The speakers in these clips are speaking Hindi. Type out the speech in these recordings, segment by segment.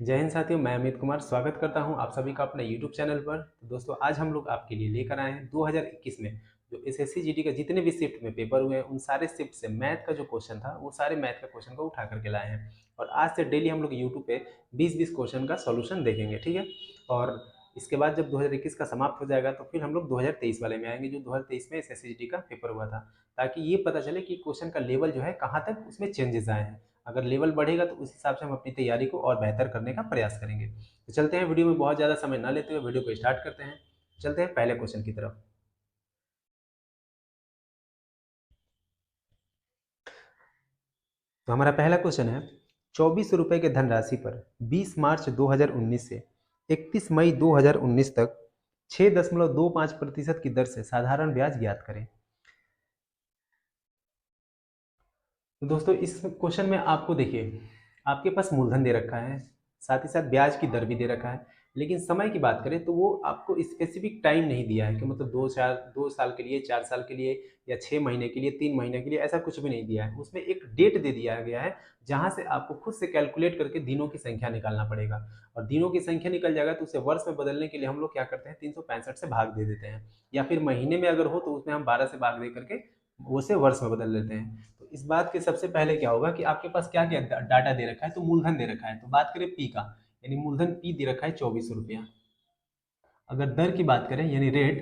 जय हिंद साथियों, मैं अमित कुमार स्वागत करता हूं आप सभी का अपने YouTube चैनल पर। तो दोस्तों, आज हम लोग आपके लिए लेकर आए हैं 2021 में जो एसएससी जीडी का जितने भी शिफ्ट में पेपर हुए हैं उन सारे शिफ्ट से मैथ का जो क्वेश्चन था वो सारे मैथ का क्वेश्चन को उठा करके लाए हैं। और आज से डेली हम लोग यूट्यूब पे 20-20 क्वेश्चन का सॉल्यूशन देखेंगे, ठीक है। और इसके बाद जब 2021 का समाप्त हो जाएगा तो फिर हम लोग 2023 वाले में आएंगे जो 2023 में एसएससी जीडी का पेपर हुआ था, ताकि ये पता चले कि क्वेश्चन का लेवल जो है कहाँ तक उसमें चेंजेस आए हैं। अगर लेवल बढ़ेगा तो उस हिसाब से हम अपनी तैयारी को और बेहतर करने का प्रयास करेंगे। तो चलते हैं, वीडियो में बहुत ज़्यादा समय ना लेते हुए वीडियो को स्टार्ट करते हैं। चलते हैं पहले क्वेश्चन की तरफ। तो हमारा पहला क्वेश्चन है, 24 रुपये के धनराशि पर 20 मार्च 2019 से 31 मई 2019 तक 6.25% की दर से साधारण ब्याज ज्ञात करें। तो दोस्तों, इस क्वेश्चन में आपको देखिए, आपके पास मूलधन दे रखा है, साथ ही साथ ब्याज की दर भी दे रखा है, लेकिन समय की बात करें तो वो आपको स्पेसिफिक टाइम नहीं दिया है कि मतलब 2 साल के लिए, 4 साल के लिए, या 6 महीने के लिए, 3 महीने के लिए, ऐसा कुछ भी नहीं दिया है। उसमें एक डेट दे दिया गया है जहाँ से आपको खुद से कैलकुलेट करके दिनों की संख्या निकालना पड़ेगा। और दिनों की संख्या निकल जाएगा तो उसे वर्ष में बदलने के लिए हम लोग क्या करते हैं, 365 से भाग दे देते हैं, या फिर महीने में अगर हो तो उसमें हम 12 से भाग दे करके उसे वर्ष में बदल लेते हैं। तो इस बात के सबसे पहले क्या होगा कि आपके पास क्या क्या डाटा दे रखा है, तो मूलधन दे रखा है। तो बात करें पी का, यानी मूलधन पी दे रखा है 24 रुपया। अगर दर की बात करें यानी रेट,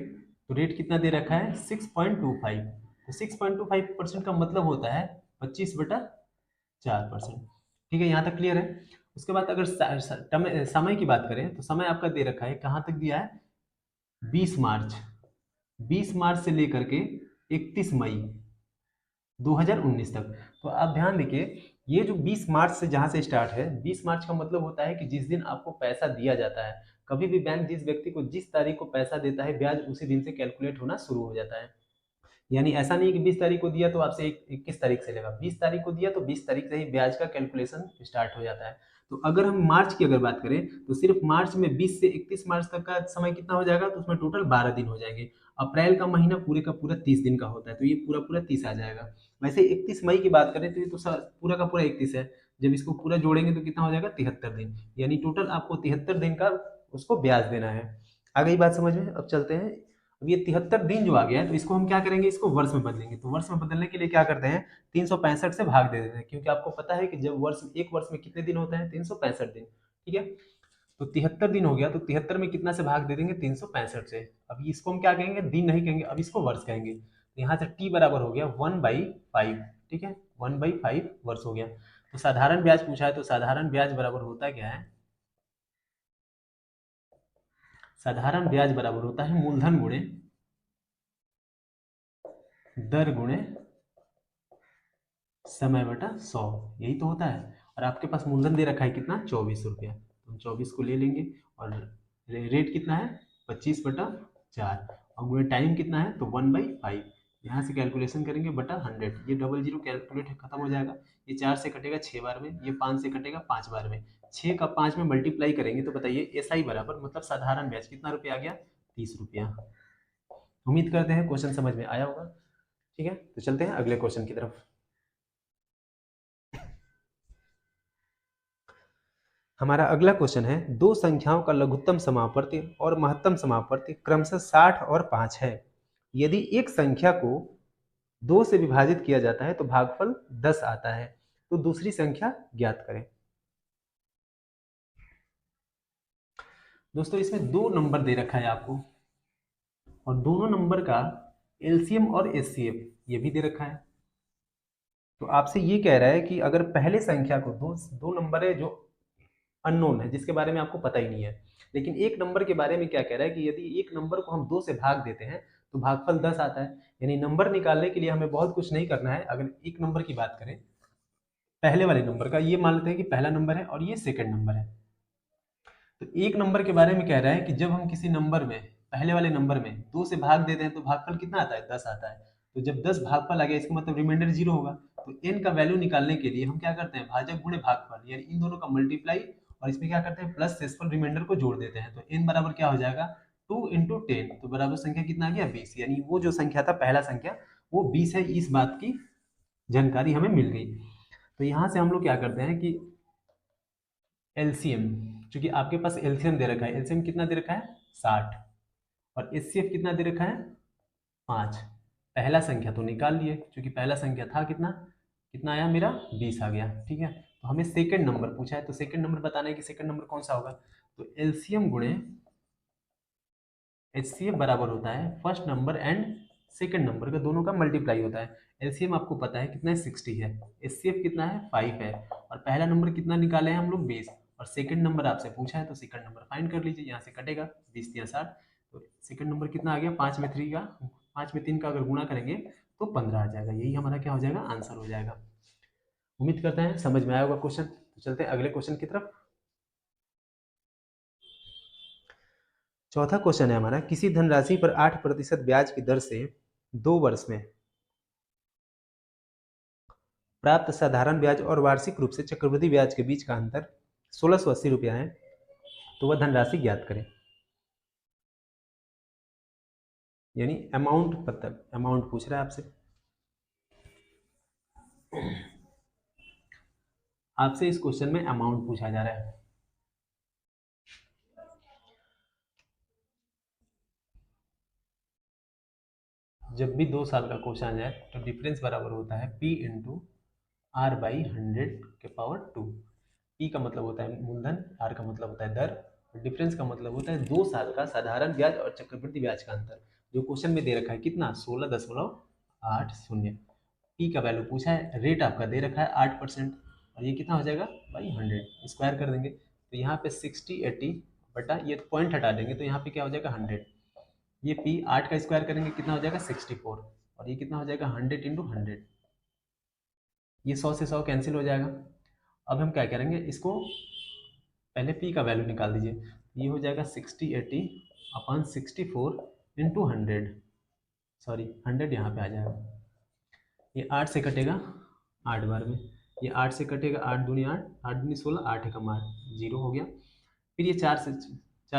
तो रेट कितना दे रखा है, 6.25। तो 6.25% का मतलब होता है 25/4%। ठीक है, यहाँ तक क्लियर है। उसके बाद अगर समय की बात करें तो समय आपका दे रखा है, कहाँ तक दिया है, 20 मार्च। 20 मार्च से लेकर के 31 मई 2019 तक। तो आप ध्यान देखिए, ये जो 20 मार्च से जहाँ से स्टार्ट है, 20 मार्च का मतलब होता है कि जिस दिन आपको पैसा दिया जाता है। कभी भी बैंक जिस व्यक्ति को जिस तारीख को पैसा देता है, ब्याज उसी दिन से कैलकुलेट होना शुरू हो जाता है। यानी ऐसा नहीं कि 20 तारीख को दिया तो आपसे 21 तारीख से लेगा, 20 तारीख को दिया तो 20 तारीख से ही ब्याज का कैलकुलेशन स्टार्ट हो जाता है। तो अगर हम मार्च की अगर बात करें तो सिर्फ मार्च में 20 से 31 मार्च तक का समय कितना हो जाएगा, तो उसमें टोटल 12 दिन हो जाएंगे। अप्रैल का महीना पूरे का पूरा 30 दिन का होता है, तो ये पूरा पूरा 30 आ जाएगा। वैसे 31 मई की बात करें तो ये तो पूरा का पूरा 31 है। जब इसको पूरा जोड़ेंगे तो कितना हो जाएगा, 73 दिन। यानी टोटल आपको 73 दिन का उसको ब्याज देना है। आ गई बात समझ में? अब चलते हैं। अब ये 73 दिन जो आ गया है तो इसको हम क्या करेंगे, इसको वर्ष में बदलेंगे। तो वर्ष में बदलने के लिए क्या करते हैं, 365 से भाग दे देते हैं, क्योंकि आपको पता है कि जब एक वर्ष में कितने दिन होते हैं, 365 दिन। ठीक है, तो 73 दिन हो गया, तो 73 में कितना से भाग दे देंगे, 365 से। अब इसको हम क्या कहेंगे, दिन नहीं कहेंगे, अब इसको वर्ष कहेंगे। तो यहाँ से टी बराबर हो गया 1/5। ठीक है, 1/5 वर्ष हो गया। तो साधारण ब्याज पूछा है, तो साधारण ब्याज बराबर होता क्या है, साधारण ब्याज बराबर होता है मूलधन गुणे दर गुणे समय बटा 100। यही तो होता है। और आपके पास मूलधन दे रखा है कितना, 24 रुपया। तो हम 24 को ले लेंगे, और रेट कितना है, 25/4। और गुणे टाइम कितना है, तो 1/5। यहाँ से कैलकुलेशन करेंगे बटा 100, ये डबल जीरो कैलकुलेट खत्म हो जाएगा। ये 4 से कटेगा 6 बार में, ये 5 से कटेगा 5 बार में। 6 का 5 में मल्टीप्लाई करेंगे तो बताइए एसआई बराबर, मतलब साधारण ब्याज कितना रुपया आ गया, 30 रुपया। उम्मीद करते हैं क्वेश्चन समझ में आया होगा। ठीक है, तो चलते हैं अगले क्वेश्चन की तरफ। हमारा अगला क्वेश्चन है, दो संख्याओं का लघुत्तम समापवर्ती और महत्तम समापवर्ती क्रमशः 60 और 5 है। यदि एक संख्या को 2 से विभाजित किया जाता है तो भागफल 10 आता है, तो दूसरी संख्या ज्ञात करें। दोस्तों, इसमें दो नंबर दे रखा है आपको, और दोनों नंबर का एलसीएम और एचसीएफ ये भी दे रखा है। तो आपसे ये कह रहा है कि अगर पहले संख्या को, दो दो नंबर है जो अननोन है, जिसके बारे में आपको पता ही नहीं है, लेकिन एक नंबर के बारे में क्या कह रहा है कि यदि एक नंबर को हम 2 से भाग देते हैं तो भागफल 10 आता है। यानी नंबर निकालने के लिए हमें बहुत कुछ नहीं करना है। अगर एक नंबर की बात करें, पहले वाले नंबर का, ये मान लेते हैं कि पहला नंबर है और ये सेकंड नंबर है। तो एक नंबर के बारे में कह रहा है कि जब हम किसी नंबर में, पहले वाले नंबर में 2 से भाग देते हैं तो भागफल कितना आता है, 10 आता है। तो जब 10 भागफल आ गया, इसका मतलब रिमाइंडर 0 होगा। तो n का वैल्यू निकालने के लिए हम क्या करते हैं, भाजक गुणे भागफल, यानी इन दोनों का मल्टीप्लाई, और इसमें क्या करते हैं, प्लस शेषफल रिमाइंडर को जोड़ देते हैं। तो n बराबर क्या हो जाएगा, 2 × 10, तो बराबर संख्या कितना आ गया, 20। यानी वो जो संख्या था, पहला संख्या, वो 20 है। इस बात की जानकारी हमें मिल गई। तो यहाँ से हम लोग क्या करते हैं कि एलसीएम, क्योंकि आपके पास एलसीएम दे रखा है, एलसीएम कितना दे रखा है 60, और एचसीएफ कितना दे रखा है 5। पहला संख्या तो निकाल लिए, क्योंकि पहला संख्या था कितना, कितना आया मेरा 20 आ गया। ठीक है, तो हमें सेकंड नंबर पूछा है, तो सेकंड नंबर बताना है कि सेकंड नंबर कौन सा होगा। तो एलसीएम गुणे एचसीएफ बराबर होता है first number and second number का दोनों का मल्टीप्लाई होता है। एलसीएम आपको पता है कितना है 60 है, एचसीएफ कितना है 5 है, और पहला नंबर कितना निकाले हैं हम लोग 20, और सेकंड नंबर आपसे पूछा है तो सेकंड नंबर फाइंड कर लीजिए, यहाँ से कटेगा 20 या 60, तो सेकंड नंबर कितना आ गया 5 में 3 का अगर गुणा करेंगे तो 15 आ जाएगा। यही हमारा क्या हो जाएगा, आंसर हो जाएगा। उम्मीद करते हैं समझ में आया होगा क्वेश्चन। तो चलते हैं अगले क्वेश्चन की तरफ। चौथा क्वेश्चन है हमारा, किसी धनराशि पर 8% ब्याज की दर से 2 वर्ष में प्राप्त साधारण ब्याज और वार्षिक रूप से चक्रवृद्धि ब्याज के बीच का अंतर 1680 रुपया है, तो वह धनराशि ज्ञात करें। यानी अमाउंट पूछ रहा है आपसे। आपसे इस क्वेश्चन में अमाउंट पूछा जा रहा है। जब भी 2 साल का क्वेश्चन आ जाए तो डिफरेंस बराबर होता है P इंटू आर बाई 100 के पावर 2। P का मतलब होता है मूलधन, R का मतलब होता है दर, डिफरेंस का मतलब होता है 2 साल का साधारण ब्याज और चक्रवृद्धि ब्याज का अंतर। जो क्वेश्चन में दे रखा है कितना 16.80। P का वैल्यू पूछा है, रेट आपका दे रखा है 8%, और ये कितना हो जाएगा बाई 100, स्क्वायर कर देंगे तो यहाँ पे 60/80 बटा ये पॉइंट हटा देंगे तो यहाँ पे क्या हो जाएगा 100। ये P 8 का स्क्वायर करेंगे कितना हो जाएगा 64, और ये कितना हो जाएगा 100 इंटू 100, ये 100 से 100 कैंसिल हो जाएगा। अब हम क्या करेंगे, इसको पहले P का वैल्यू निकाल दीजिए, ये हो जाएगा 60/80 अपॉन 64 इंटू 100, सॉरी 100 यहाँ पे आ जाएगा, ये 8 से कटेगा 8 बार में, ये 8 से कटेगा 8 दूनी 8, 8 दूनी 16, 8 एकम 8, 0 हो गया। फिर ये 4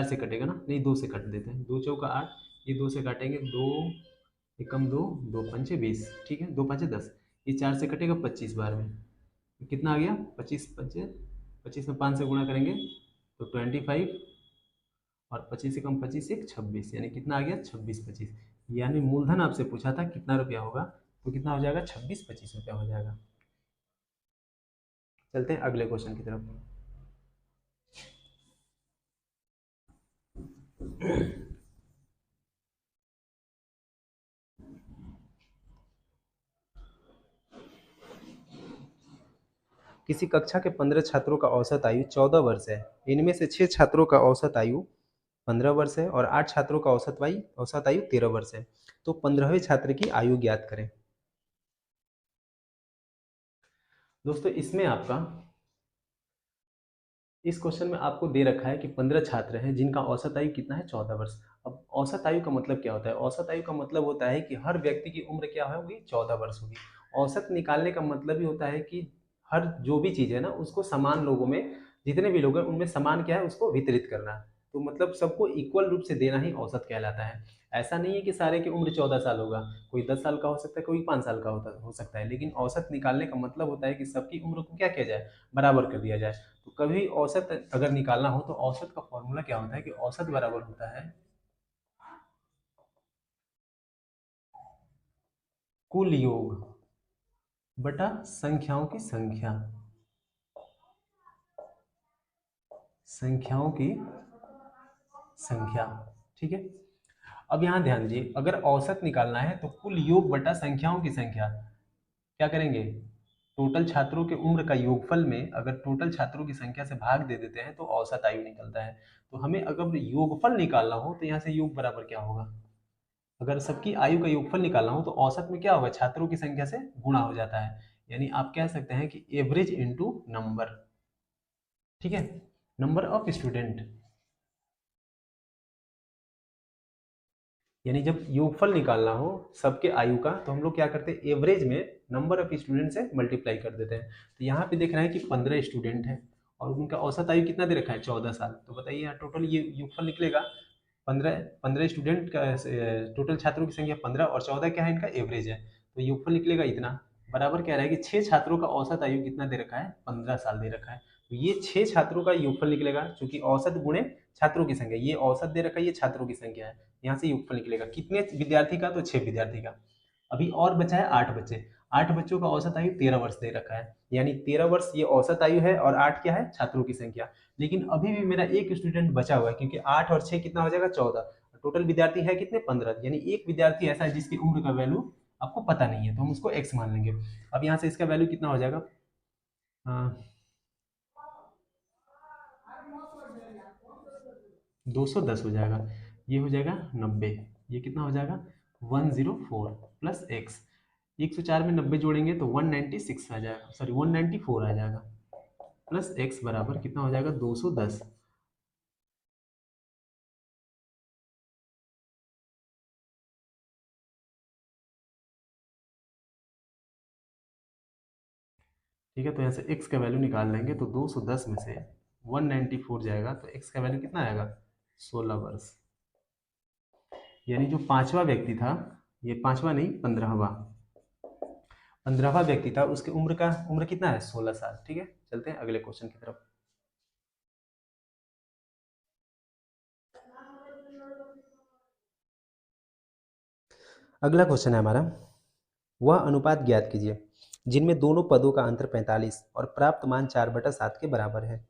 से कटेगा ना, नहीं 2 से कट देते हैं, 2 चौका 8, ये 2 से काटेंगे, 2 एकम 2, 2 पंचे 20, ठीक है 2 पंचे 10, ये 4 से कटेगा 25 बार में, कितना आ गया 25 पंचे, 25 में 5 से गुणा करेंगे तो 25, और 25 से कम 25 एक 26, यानी कितना आ गया 26/25। यानी मूलधन आपसे पूछा था कितना रुपया होगा, तो कितना हो जाएगा 26-25 रुपया हो जाएगा। चलते हैं अगले क्वेश्चन की तरफ। किसी कक्षा के 15 छात्रों का औसत आयु 14 वर्ष है, इनमें से 6 छात्रों का औसत आयु 15 वर्ष है और 8 छात्रों का औसत आयु 13 वर्ष है, तो 15वें छात्र की आयु ज्ञात करें। दोस्तों इसमें आपका इस क्वेश्चन में आपको दे रखा है कि 15 छात्र हैं जिनका औसत आयु कितना है 14 वर्ष। अब औसत आयु का मतलब क्या होता है, औसत आयु का मतलब होता है कि हर व्यक्ति की उम्र क्या होगी 14 वर्ष होगी। औसत निकालने का मतलब ही होता है कि हर जो भी चीज़ है ना उसको समान लोगों में, जितने भी लोग हैं उनमें समान क्या है उसको वितरित करना, तो मतलब सबको इक्वल रूप से देना ही औसत कहलाता है। ऐसा नहीं है कि सारे की उम्र 14 साल होगा, कोई 10 साल का हो सकता है, कोई 5 साल का हो सकता है, लेकिन औसत निकालने का मतलब होता है कि सबकी उम्र को क्या किया जाए, बराबर कर दिया जाए। तो कभी औसत अगर निकालना हो तो औसत का फॉर्मूला क्या होता है कि औसत बराबर होता है कुल योग बटा संख्याओं की संख्या, संख्याओं की संख्या। ठीक है, अब यहां ध्यान दीजिए, अगर औसत निकालना है तो कुल योग बटा संख्याओं की संख्या क्या करेंगे, टोटल छात्रों के उम्र का योगफल में अगर टोटल छात्रों की संख्या से भाग दे देते हैं तो औसत आयु निकलता है। तो हमें अगर योगफल निकालना हो तो यहाँ से योग बराबर क्या होगा, अगर सबकी आयु का योगफल निकालना हो तो औसत में क्या होगा, छात्रों की संख्या से गुणा हो जाता है, यानी आप कह सकते हैं कि एवरेज इनटू नंबर। ठीक है, नंबर ऑफ स्टूडेंट, यानी जब योगफल निकालना हो सबके आयु का तो हम लोग क्या करते हैं, एवरेज में नंबर ऑफ स्टूडेंट से मल्टीप्लाई कर देते हैं। तो यहाँ पे देख रहे हैं कि 15 स्टूडेंट हैं और उनका औसत आयु कितना दे रखा है 14 साल, तो बताइए यहाँ टोटल ये योगफल निकलेगा 15 स्टूडेंट का, टोटल छात्रों की संख्या 15 और 14 क्या है इनका एवरेज है, तो योगफल निकलेगा इतना, बराबर कह रहा है कि 6 छात्रों का औसत आयु कितना दे रखा है 15 साल दे रखा है। तो ये 6 छात्रों का योगफल निकलेगा, क्योंकि औसत गुणे छात्रों की संख्या, ये औसत दे रखा है, ये छात्रों की संख्या है, यहाँ से योगफल निकलेगा कितने विद्यार्थी का, तो 6 विद्यार्थी का। अभी और बचा है 8 बच्चे, 8 बच्चों का औसत आयु 13 वर्ष दे रखा है, यानी 13 वर्ष ये औसत आयु है, और 8 क्या है, छात्रों की संख्या। लेकिन अभी भी मेरा एक स्टूडेंट बचा हुआ है, क्योंकि 8 और 6 कितना हो जाएगा, 14, टोटल विद्यार्थी है कितने, 15, यानी एक विद्यार्थी ऐसा है जिसकी उम्र का वैल्यू आपको पता नहीं है, तो हम उसको x मान लेंगे। अब यहाँ से इसका वैल्यू कितना हो जाएगा, 210 हो जाएगा, ये हो जाएगा 90, ये कितना हो जाएगा 104 प्लस एक्स, 104 में 90 जोड़ेंगे तो 196 आ जाएगा, सॉरी 194 आ जाएगा, प्लस एक्स बराबर कितना हो जाएगा 210। ठीक है, तो यहाँ से x का वैल्यू निकाल लेंगे, तो 210 में से 194 जाएगा, तो x का वैल्यू कितना आएगा, 16 वर्ष। यानी जो पांचवा व्यक्ति था, ये पांचवा नहीं, 15वां व्यक्ति था, उसकी उम्र कितना है, 16 साल। ठीक है, चलते हैं अगले क्वेश्चन की तरफ। अगला क्वेश्चन है हमारा, वह अनुपात ज्ञात कीजिए जिनमें दोनों पदों का अंतर 45 और प्राप्त मान 4/7 के बराबर है।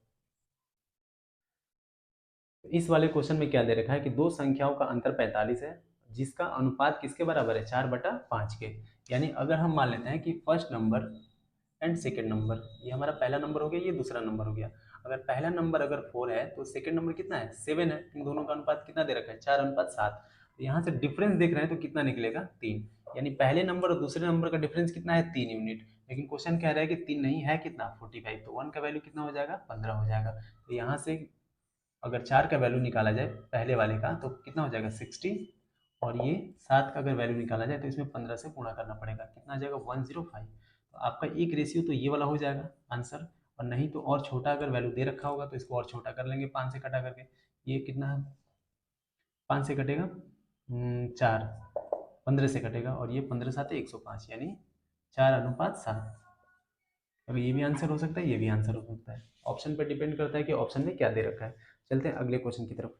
इस वाले क्वेश्चन में क्या दे रखा है कि दो संख्याओं का अंतर 45 है, जिसका अनुपात किसके बराबर है, 4/5 के। यानी अगर हम मान लेते हैं कि first number and second number, ये हमारा पहला नंबर हो गया, ये दूसरा नंबर हो गया। अगर पहला नंबर अगर 4 है तो सेकेंड नंबर कितना है, 7 है। इन दोनों का अनुपात कितना दे रखा है, 4/7। तो यहाँ से डिफरेंस देख रहे हैं तो कितना निकलेगा, 3। यानी पहले नंबर और दूसरे नंबर का डिफरेंस कितना है, 3 यूनिट। लेकिन क्वेश्चन कह रहा है कि 3 नहीं है, कितना, 45। तो 1 का वैल्यू कितना हो जाएगा, 15 हो जाएगा। तो यहाँ से अगर 4 का वैल्यू निकाला जाए पहले वाले का तो कितना हो जाएगा, 60। और ये 7 का अगर वैल्यू निकाला जाए तो इसमें 15 से गुणा करना पड़ेगा, कितना आ जाएगा, 105। तो आपका एक रेशियो तो ये वाला हो जाएगा आंसर। और नहीं तो और छोटा अगर वैल्यू दे रखा होगा तो इसको और छोटा कर लेंगे 5 से कटा करके। ये कितना है, 5 से कटेगा 4, 15 से कटेगा, और ये 15 7 105, यानी 4/7। अब ये भी आंसर हो सकता है, ये भी आंसर हो सकता है, ऑप्शन पर डिपेंड करता है कि ऑप्शन में क्या दे रखा है। चलते हैं अगले क्वेश्चन की तरफ।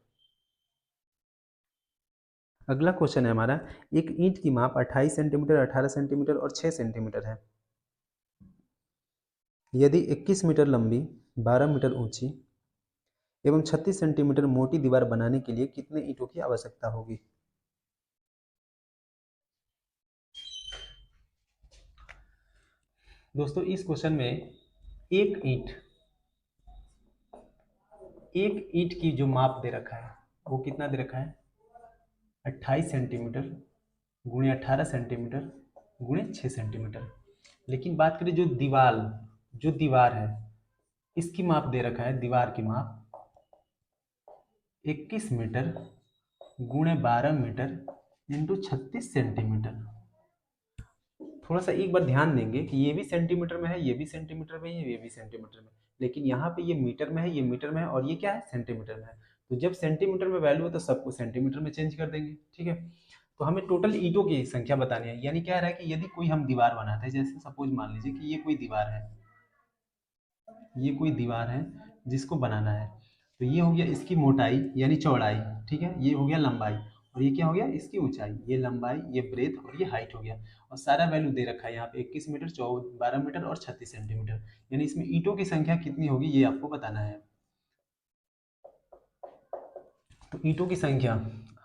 अगला क्वेश्चन है हमारा, एक ईंट की माप 28 सेंटीमीटर, 18 सेंटीमीटर और 6 सेंटीमीटर है। यदि 21 मीटर लंबी, 12 मीटर ऊंची एवं 36 सेंटीमीटर मोटी दीवार बनाने के लिए कितने ईंटों की आवश्यकता होगी। दोस्तों इस क्वेश्चन में एक ईंट की जो माप दे रखा है वो कितना दे रखा है, 28 सेंटीमीटर गुणे 18 सेंटीमीटर गुणे 6 सेंटीमीटर। लेकिन बात करें जो दीवार है, इसकी माप दे रखा है, दीवार की माप 21 मीटर गुणे 12 मीटर इंटू 36 सेंटीमीटर। थोड़ा सा एक बार ध्यान देंगे कि ये भी सेंटीमीटर में है, ये भी सेंटीमीटर में है, ये भी सेंटीमीटर में, लेकिन यहाँ पे ये मीटर में है, ये मीटर में है, और ये क्या है, सेंटीमीटर में है। तो जब सेंटीमीटर में वैल्यू है तो सबको सेंटीमीटर में चेंज कर देंगे। ठीक है, तो हमें टोटल ईंटों की संख्या बतानी है। यानी क्या रहा है कि यदि कोई हम दीवार बनाते हैं, जैसे सपोज मान लीजिए कि ये कोई दीवार है, ये कोई दीवार है जिसको बनाना है, तो ये हो गया इसकी मोटाई यानी चौड़ाई, ठीक है, ये हो गया लंबाई, और ये क्या हो गया, इसकी ऊंचाई, ये लंबाई, ये ब्रेथ और ये हाइट हो गया। और सारा वैल्यू दे रखा है यहाँ पे 21 मीटर, 12 मीटर और 36 सेंटीमीटर। यानी इसमें ईंटों की संख्या कितनी होगी ये आपको बताना है। तो ईंटों की संख्या,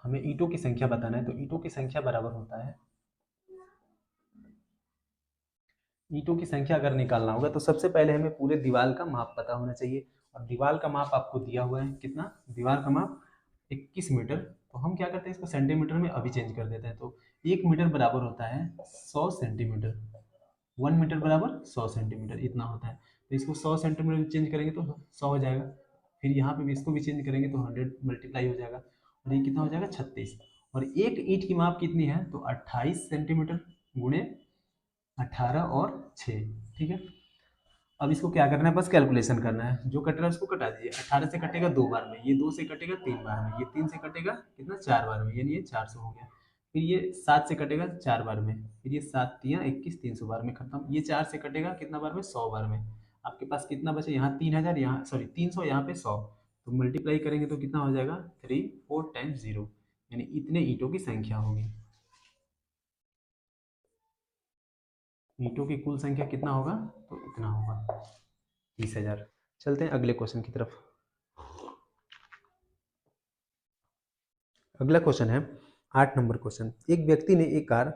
हमें ईंटों की संख्या बताना है, तो ईंटों की संख्या बराबर होता है, ईंटों की संख्या अगर निकालना होगा तो सबसे पहले हमें पूरे दीवार का माप पता होना चाहिए। और दीवार का माप आपको दिया हुआ है कितना, दीवार का माप 21 मीटर। तो हम क्या करते हैं, इसको सेंटीमीटर में अभी चेंज कर देते हैं। तो 1 मीटर बराबर होता है 100 सेंटीमीटर, 1 मीटर बराबर 100 सेंटीमीटर, इतना होता है। तो इसको 100 सेंटीमीटर में चेंज करेंगे तो 100 हो जाएगा। फिर यहाँ पे भी इसको भी चेंज करेंगे तो 100 मल्टीप्लाई हो जाएगा, और ये कितना हो जाएगा, 36। और एक ईंट की माप कितनी है, तो 28 सेंटीमीटर गुणे 18 और 6। ठीक है, अब इसको क्या करना है, बस कैलकुलेशन करना है, जो कट रहा है उसको कटा दीजिए। 18 से कटेगा 2 बार में, ये 2 से कटेगा 3 बार में, ये 3 से कटेगा कितना, 4 बार में, यानी ये 400 हो गया। फिर ये 7 से कटेगा 4 बार में, फिर ये 7 तियाँ 21, 300 बार में खत्म। ये 4 से कटेगा कितना बार में, 100 बार में। आपके पास कितना बचे, यहाँ 3000, यहाँ सॉरी 300, यहाँ पे 100, तो मल्टीप्लाई करेंगे तो कितना हो जाएगा 3 4 टाइम्स 0, यानी इतने ईंटों की संख्या होगी। ईंटों की कुल संख्या कितना होगा, तो इतना होगा 30,000। चलते हैं अगले क्वेश्चन की तरफ। अगला क्वेश्चन है 8 नंबर क्वेश्चन। एक व्यक्ति ने एक कार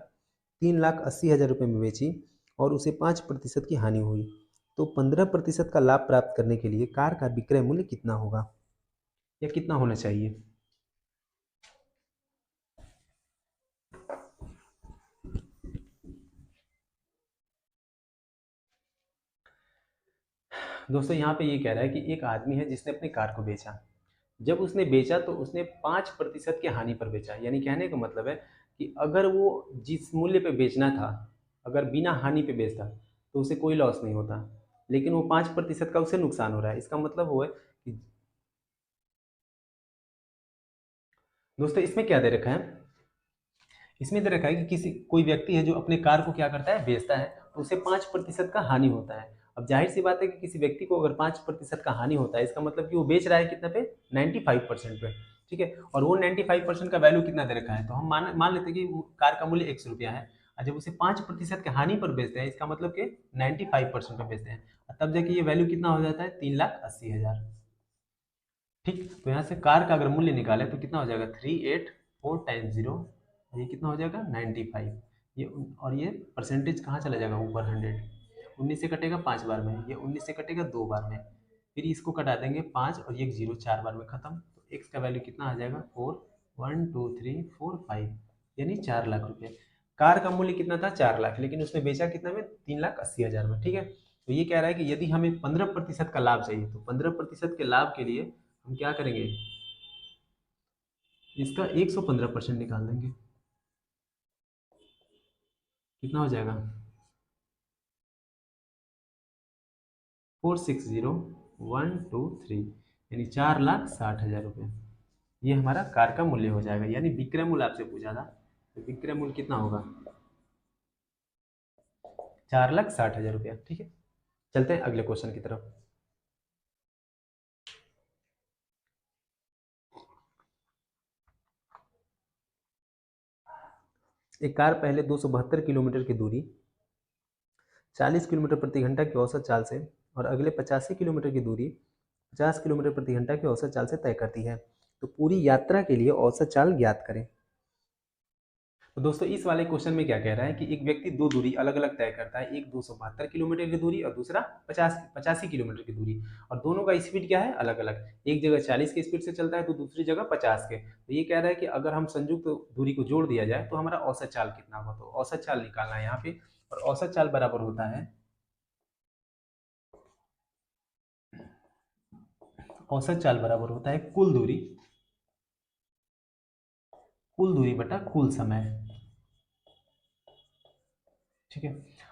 3,80,000 रुपये में बेची और उसे 5% की हानि हुई, तो 15% का लाभ प्राप्त करने के लिए कार का विक्रय मूल्य कितना होगा या कितना होना चाहिए। दोस्तों यहाँ पे ये कह रहा है कि एक आदमी है जिसने अपनी कार को बेचा। जब उसने बेचा तो उसने 5% की हानि पर बेचा, यानी कहने का मतलब है कि अगर वो जिस मूल्य पे बेचना था, अगर बिना हानि पे बेचता तो उसे कोई लॉस नहीं होता, लेकिन वो 5% का उसे नुकसान हो रहा है। इसका मतलब वो है कि दोस्तों इसमें क्या दे रखा है, इसमें दे रखा है कि किसी कोई व्यक्ति है जो अपने कार को क्या करता है, बेचता है, तो उसे 5% का हानि होता है। अब जाहिर सी बात है कि किसी व्यक्ति को अगर 5% का हानि होता है, इसका मतलब कि वो बेच रहा है कितने पे, 95% पे, ठीक है। और वो 95% का वैल्यू कितना दे रखा है, तो हम मान मान लेते हैं कि कार का मूल्य 100 रुपया है, और जब उसे 5% की हानि पर बेचते हैं, इसका मतलब कि 95% पे बेचते हैं, और तब जाके ये वैल्यू कितना हो जाता है, 3,80,000। ठीक, तो यहाँ से कार का अगर मूल्य निकाले तो कितना हो जाएगा, 384 टाइम्स 0, ये कितना हो जाएगा 95। ये और ये परसेंटेज कहाँ चला जाएगा, ऊपर 100, 19 से कटेगा 5 बार में, ये 19 से कटेगा 2 बार में, फिर इसको कटा देंगे 5 और ये 0 4 बार में खत्म, तो एक्स का वैल्यू कितना आ जाएगा 4 1 2 3 4 5, यानी 4 लाख रुपये। कार का मूल्य कितना था, 4 लाख, लेकिन उसने बेचा कितना में, 3,80,000 में, ठीक है। तो ये कह रहा है कि यदि हमें 15% का लाभ चाहिए, तो 15% के लाभ के लिए हम क्या करेंगे, इसका 115% निकाल देंगे, कितना हो जाएगा 460,123, यानी 4,60,000 रुपये। ये हमारा कार का मूल्य हो जाएगा, यानी विक्रय मूल्य आपसे पूछा था, तो विक्रय मूल्य कितना होगा, 4,60,000 रुपया, ठीक है। चलते हैं अगले क्वेश्चन की तरफ। एक कार पहले 272 किलोमीटर की दूरी 40 किलोमीटर प्रति घंटा की औसत चाल से और अगले 85 किलोमीटर की दूरी 50 किलोमीटर प्रति घंटा की औसत चाल से तय करती है, तो पूरी यात्रा के लिए औसत चाल ज्ञात करें। तो दोस्तों इस वाले क्वेश्चन में क्या कह रहा है कि एक व्यक्ति दो दूरी अलग अलग तय करता है, एक 272 किलोमीटर की दूरी और दूसरा 85 किलोमीटर की दूरी, और दोनों का स्पीड क्या है, अलग अलग, एक जगह 40 के स्पीड से चलता है तो दूसरी जगह 50 के। तो ये कह रहा है कि अगर हम संयुक्त दूरी को जोड़ दिया जाए तो हमारा औसत चाल कितना होगा, तो औसत चाल निकालना है यहाँ पे, और औसत चाल बराबर होता है, औसत चाल बराबर होता है कुल दूरी बटा कुल समय, ठीक है।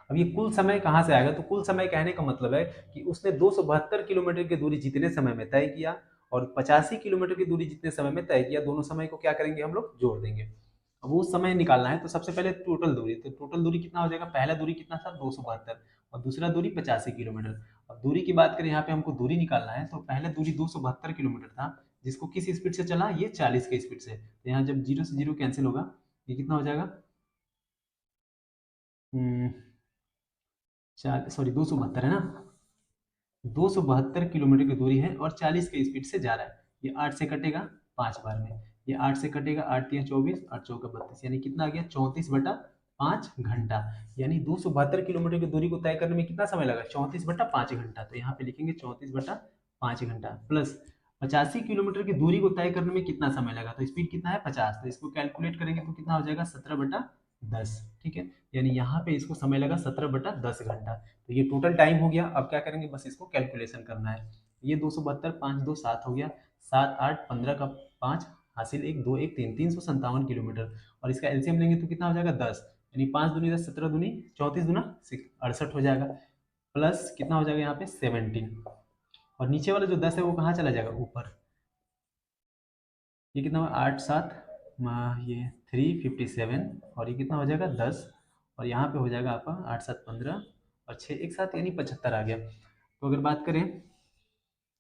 अब ये कुल समय कहाँ से आएगा, तो कुल समय कहने का मतलब है कि उसने 272 किलोमीटर की दूरी जितने समय में तय किया और 85 किलोमीटर की दूरी जितने समय में तय किया, दोनों समय को क्या करेंगे हम लोग, जोड़ देंगे। अब वो समय निकालना है, तो सबसे पहले टोटल दूरी, तो टोटल दूरी कितना हो जाएगा, पहला दूरी कितना था 272 और दूसरा दूरी 85 किलोमीटर। अब दूरी की बात करें, यहाँ पे हमको दूरी निकालना है, तो पहले दूरी 272 किलोमीटर था, जिसको किस स्पीड से चला, ये 40 के स्पीड से, तो यहाँ जब जीरो से जीरो कैंसिल होगा, ये कितना हो जाएगा, चार सॉरी 272 है ना, 272 किलोमीटर की दूरी है और 40 के स्पीड से जा रहा है, ये 8 से कटेगा 5 बार में, ये 8 से कटेगा, 8 तिया 24, 8 चौका 32, यानी कितना आ गया 34/5 घंटा, यानी 272 किलोमीटर की दूरी को तय करने में कितना समय लगा, 34/5 घंटा। तो यहाँ पे लिखेंगे 34/5 घंटा प्लस 85 किलोमीटर की दूरी को तय करने में कितना समय लगा, तो स्पीड कितना है 50, तो इसको कैलकुलेट करेंगे तो कितना हो जाएगा 17/10, ठीक है। यानी यहाँ पे इसको समय लगा 17/10 घंटा। तो ये टोटल टाइम हो गया। अब क्या करेंगे, बस इसको कैलकुलेशन करना है। ये 272 5 2 7 हो गया, 7 8 15 का 5 हासिल 1 2 1 3 357 किलोमीटर, और इसका एलसीएम लेंगे तो कितना हो जाएगा 10, यानी 5 दूनी 10 17 दूनी 34 दूना 68 हो जाएगा, प्लस कितना हो जाएगा यहाँ पे 17, और नीचे वाला जो 10 है वो कहाँ चला जाएगा, ऊपर। ये कितना हुआ 8 7 ये 357, और ये कितना हो जाएगा 10, और यहाँ पे हो जाएगा आपका 8 7 15 और 6 एक साथ, यानी 75 आ गया। तो अगर बात करें,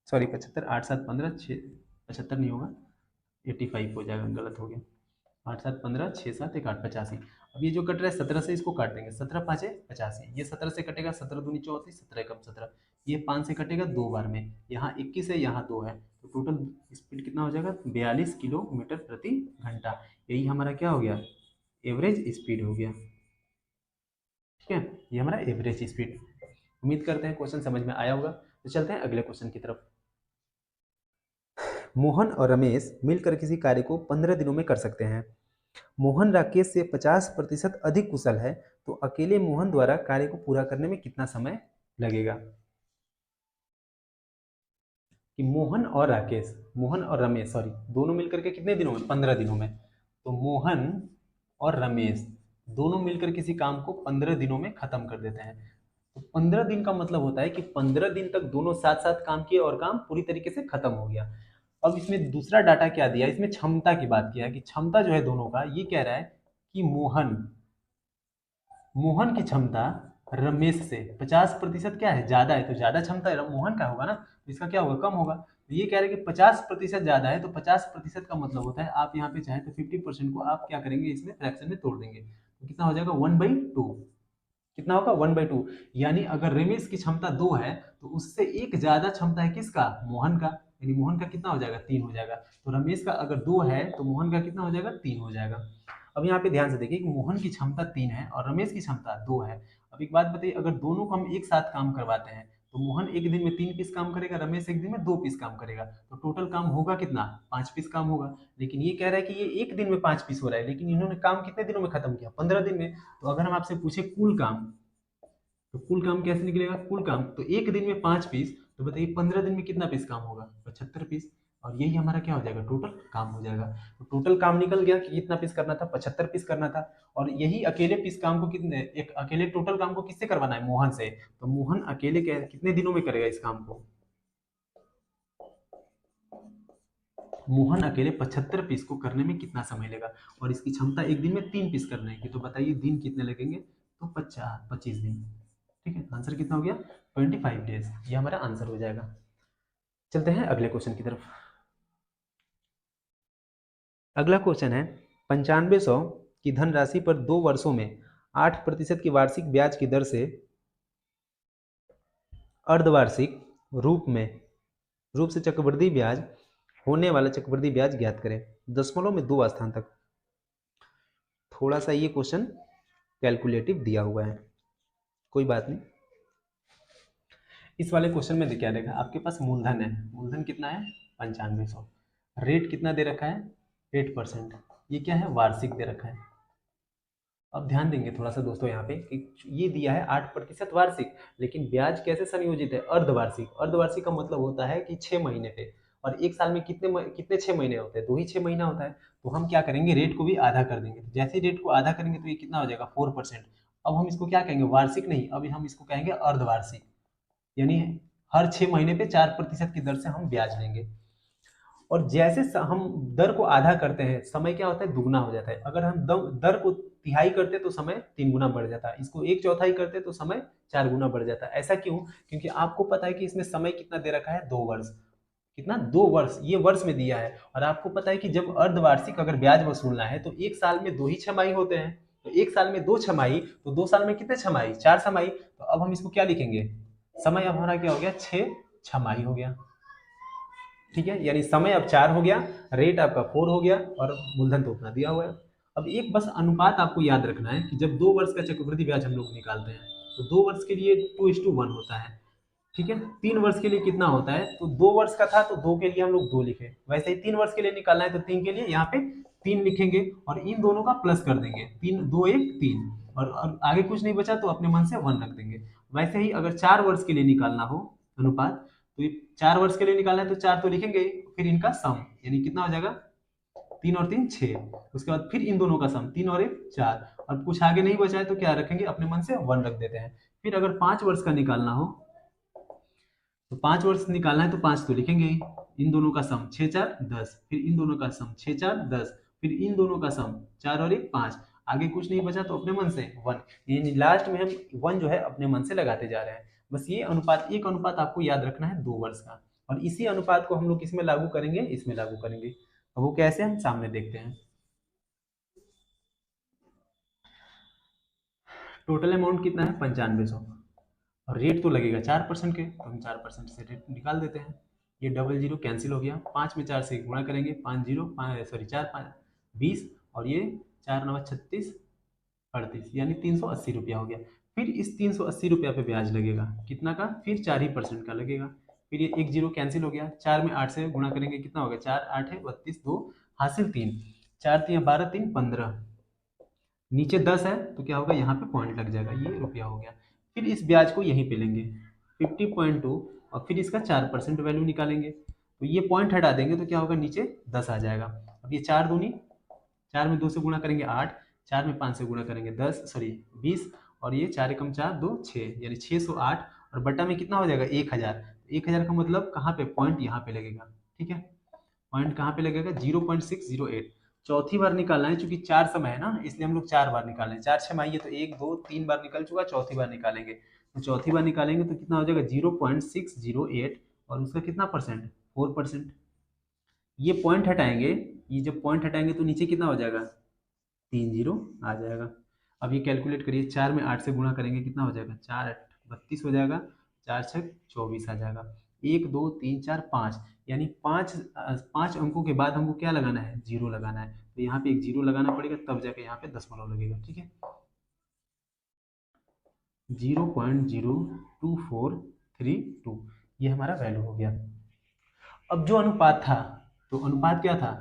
सॉरी 75, 8 7 15 6, 75 नहीं होगा, 85 हो जाएगा, गलत हो गया। 8 7 15 6 7 1 8 85। अब ये जो कट रहा है 17 से, इसको काट देंगे, 17 5 85, ये 17 से कटेगा, 17 दूनी 34, 17 कम 17, ये 5 से कटेगा 2 बार में, यहाँ 21 है, यहाँ 2 है, तो टोटल स्पीड कितना हो जाएगा, 42 किलोमीटर प्रति घंटा। यही हमारा क्या हो गया, एवरेज स्पीड हो गया। ठीक है, ये हमारा एवरेज स्पीड। उम्मीद करते हैं क्वेश्चन समझ में आया होगा। तो चलते हैं अगले क्वेश्चन की तरफ। मोहन और रमेश मिलकर किसी कार्य को 15 दिनों में कर सकते हैं। मोहन राकेश से 50% अधिक कुशल है, तो अकेले मोहन द्वारा कार्य को पूरा करने में कितना समय लगेगा। कि मोहन और राकेश, मोहन और रमेश सॉरी, दोनों मिलकर के कितने दिनों में, 15 दिनों में। तो मोहन और रमेश दोनों मिलकर किसी काम को 15 दिनों में खत्म कर देते हैं। तो 15 दिन का मतलब होता है कि 15 दिन तक दोनों साथ साथ काम किए और काम पूरी तरीके से खत्म हो गया। अब इसमें दूसरा डाटा क्या दिया, इसमें क्षमता की बात किया है कि क्षमता जो है दोनों का, ये कह रहा है कि मोहन की क्षमता रमेश से 50% क्या है, ज्यादा है, तो ज्यादा क्षमता मोहन का होगा ना, तो इसका क्या होगा, कम होगा। तो ये कह रहे हैं कि 50% ज्यादा है, तो 50% का मतलब होता है आप यहाँ पे चाहे तो 50% को आप क्या करेंगे, इसमें फ्रैक्शन में तोड़ देंगे, तो कितना हो जाएगा 1/2। कितना होगा 1/2। यानी अगर रमेश की क्षमता 2 है, तो उससे एक ज्यादा क्षमता है किसका, मोहन का, यानी मोहन का कितना हो जाएगा, 3 हो जाएगा। तो रमेश का अगर 2 है तो मोहन का कितना हो जाएगा, 3 हो जाएगा। अब यहाँ पे ध्यान से देखिए कि मोहन की क्षमता 3 है और रमेश की क्षमता 2 है। अब एक बात बताइए, अगर दोनों को हम एक साथ काम करवाते हैं, तो मोहन एक दिन में 3 पीस काम करेगा, रमेश एक दिन में 2 पीस काम करेगा, तो टोटल काम होगा कितना, 5 पीस काम होगा। लेकिन ये कह रहा है कि ये एक दिन में 5 पीस हो रहा है, लेकिन इन्होंने काम कितने दिनों में खत्म किया, 15 दिन में। तो अगर हम आपसे पूछे कुल काम, तो कुल काम कैसे निकलेगा, कुल काम तो एक दिन में 5 पीस, तो बताइए 15 दिन में कितना पीस काम होगा, 75 पीस। और यही हमारा क्या हो जाएगा, टोटल काम हो जाएगा। तो टोटल काम निकल गया कि कितना पीस करना था, 75 पीस करना था। और यही अकेले पीस काम को कितने, एक अकेले टोटल काम को किससे करवाना है, मोहन से। तो मोहन अकेले कितने दिनों में करेगा इस काम को, मोहन अकेले 75 पीस को करने में कितना समय लेगा। और इसकी क्षमता एक दिन में 3 पीस करने की, तो बताइए दिन कितने लगेंगे, तो 25 दिन। ठीक है, आंसर कितना हो गया, 25 डेज, ये हमारा आंसर हो जाएगा। चलते हैं अगले क्वेश्चन की तरफ। अगला क्वेश्चन है, 9500 की धनराशि पर 2 वर्षों में 8% की वार्षिक ब्याज की दर से अर्धवार्षिक रूप से चक्रवृद्धि ब्याज होने वाला चक्रवृद्धि ब्याज ज्ञात करें, दशमलव में 2 स्थान तक। थोड़ा सा ये क्वेश्चन कैलकुलेटिव दिया हुआ है, कोई बात नहीं। इस वाले क्वेश्चन में क्या देखा, आपके पास मूलधन है, मूलधन कितना है 9500, रेट कितना दे रखा है 8%, ये क्या है वार्षिक दे रखा है। अब ध्यान देंगे थोड़ा सा दोस्तों यहाँ पे कि ये दिया है 8% वार्षिक, लेकिन ब्याज कैसे संयोजित है, अर्धवार्षिक। अर्धवार्षिक का मतलब होता है कि 6 महीने पे, और एक साल में कितने 6 महीने होते हैं, 2 ही 6 महीना होता है। तो हम क्या करेंगे, रेट को भी आधा कर देंगे। तो जैसे रेट को आधा करेंगे तो ये कितना हो जाएगा 4%। अब हम इसको क्या कहेंगे, वार्षिक नहीं, अभी हम इसको कहेंगे अर्धवार्षिक, यानी हर 6 महीने पे 4% की दर से हम ब्याज लेंगे। और जैसे हम दर को आधा करते हैं, समय क्या होता है, दुगना हो जाता है। अगर हम दर को तिहाई करते तो समय 3 गुना बढ़ जाता है, इसको 1/4 करते तो समय 4 गुना बढ़ जाता है। ऐसा क्यों, क्योंकि आपको पता है कि इसमें समय कितना दे रखा है, 2 वर्ष। कितना, 2 वर्ष, ये वर्ष में दिया है। और आपको पता है कि जब अर्धवार्षिक अगर ब्याज वसूलना है तो एक साल में 2 ही छमाही होते हैं, तो एक साल में 2 छमाही, तो 2 साल में कितने छमाही, 4 छमाही। तो अब हम इसको क्या लिखेंगे, समय अब हमारा क्या हो गया, 6 छमाही हो गया। ठीक है, यानी समय अब 4 हो गया, रेट आपका 4 हो गया, और मूलधन तो उतना दिया हुआ है। अब एक बस अनुपात आपको याद रखना है कि जब 2 वर्ष का चक्रवृद्धि ब्याज हम लोग निकालते हैं, तो 2 वर्ष के लिए 2:1 होता है। ठीक है, 3 वर्ष के लिए कितना होता है, तो 2 वर्ष का था तो 2 के लिए हम लोग 2 लिखे, वैसे ही 3 वर्ष के लिए निकालना है तो 3 के लिए यहाँ पे 3 लिखेंगे, और इन दोनों का प्लस कर देंगे, 3 2 1 3, और आगे कुछ नहीं बचा तो अपने मन से 1 रख देंगे। वैसे ही अगर 4 वर्ष के लिए निकालना हो अनुपात, तो ये 4 वर्ष के लिए निकालना है तो 4 तो लिखेंगे, फिर इनका सम, यानी कितना हो जाएगा, 3 और 3 6, उसके बाद फिर इन दोनों का सम, 3 और 1 4, और कुछ आगे नहीं बचा है तो क्या रखेंगे, अपने मन से 1 रख देते हैं। फिर अगर 5 वर्ष का निकालना हो, तो 5 वर्ष निकालना है तो 5 तो लिखेंगे ही, इन दोनों का सम 6 4 10, फिर इन दोनों का सम 6 4 10, फिर इन दोनों का सम 4 और 1 5, आगे कुछ नहीं बचा तो अपने मन से 1, यानी लास्ट में हम 1 जो है अपने मन से लगाते जा रहे हैं। बस ये अनुपात, एक अनुपात आपको याद रखना है 2 वर्ष का, और इसी अनुपात को हम लोग किसमें लागू करेंगे, इसमें लागू करेंगे। अब वो कैसे, हम सामने देखते हैं। टोटल अमाउंट कितना है 9500, और रेट तो लगेगा 4% के, तो हम 4% से रेट निकाल देते हैं। ये डबल जीरो कैंसिल हो गया, 5 में 4 से गुणा करेंगे, 5 जीरो 5 सॉरी 4 5 20, और ये 4 9 36 38, यानी 380 रुपया हो गया। फिर इस 380 रुपया पे ब्याज लगेगा, कितना का, फिर 4% का लगेगा। फिर ये एक जीरो कैंसिल हो गया, 4 में 8 से गुणा करेंगे, कितना हो गया, 4 8 है 32, 2 हासिल 3, 4 3 12 3 15, नीचे 10 है तो क्या होगा, यहाँ पे पॉइंट लग जाएगा, ये रुपया हो गया। फिर इस ब्याज को यहीं पे लेंगे 50.2, और फिर इसका 4% वैल्यू निकालेंगे, तो ये पॉइंट हटा देंगे तो क्या होगा, नीचे 10 आ जाएगा। अब ये 4 दूनी, 4 में 2 से गुणा करेंगे 8, 4 में 5 से गुणा करेंगे 10 सॉरी 20, और ये 4 एकम 4 2 6, यानी 608, और बटा में कितना हो जाएगा 1000। 1000 का मतलब कहाँ पे, पॉइंट यहाँ पे लगेगा, ठीक है। पॉइंट कहाँ पे लगेगा, 0.608। चौथी बार निकालना है, चूंकि 4 समय है ना, इसलिए हम लोग 4 बार निकाल रहे हैं। 4 छमाही है तो 1 2 3 बार निकल चुका, चौथी बार निकालेंगे, तो चौथी बार निकालेंगे तो कितना हो जाएगा 0.608, और उसका कितना परसेंट, 4%। ये पॉइंट हटाएंगे, ये जब पॉइंट हटाएंगे तो नीचे कितना हो जाएगा, 3 जीरो आ जाएगा। अब ये कैलकुलेट करिए, 4 में 8 से गुणा करेंगे, कितना हो जाएगा, 4 8 32 हो जाएगा, 4 6 24 आ जाएगा। 1 2 3 4 5, यानी 5 अंकों के बाद हमको क्या लगाना है, जीरो लगाना है, तो यहाँ पे एक जीरो लगाना पड़ेगा, तब जाके यहाँ पे दशमलव लगेगा, ठीक है। 0.02432 ये हमारा वैल्यू हो गया। अब जो अनुपात था, तो अनुपात क्या था,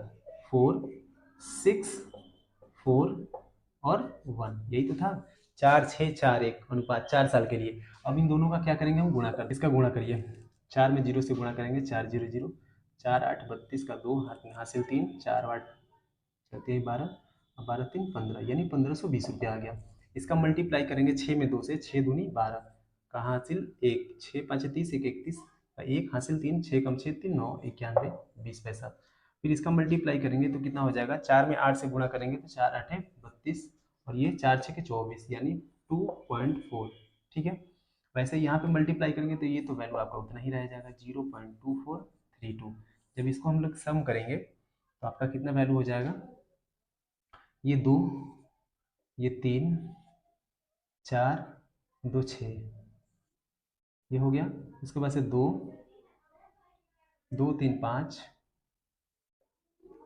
4 6 4 और 1, यही तो था, 4 6 4 1 अनुपात 4 साल के लिए। अब इन दोनों का क्या करेंगे, हम गुणा कर, इसका गुणा करिए, 4 में 0 से गुणा करेंगे, 4 0 0, 4 8 32 का 2 हासिल 3, 4 8 7 12, 12 3 15, यानी 1520 रुपया आ गया। इसका मल्टीप्लाई करेंगे 6 में 2 से, 6 दूनी 12 का हासिल 1, 6 5 30 1 31 का 1 हासिल 3, 6 कम 6 3 9 91 20 पैसा। फिर इसका मल्टीप्लाई करेंगे तो कितना हो जाएगा, 4 में 8 से गुणा करेंगे तो 4 8 है 32, और ये 4 6 के 24, यानी 2.4, ठीक है। वैसे यहाँ पे मल्टीप्लाई करेंगे तो ये तो वैल्यू आपका उतना ही रह जाएगा, 0.2432। जब इसको हम लोग सम करेंगे तो आपका कितना वैल्यू हो जाएगा, ये 2, ये 3 4 2 6, ये हो गया। उसके बाद से 2 2 3 5,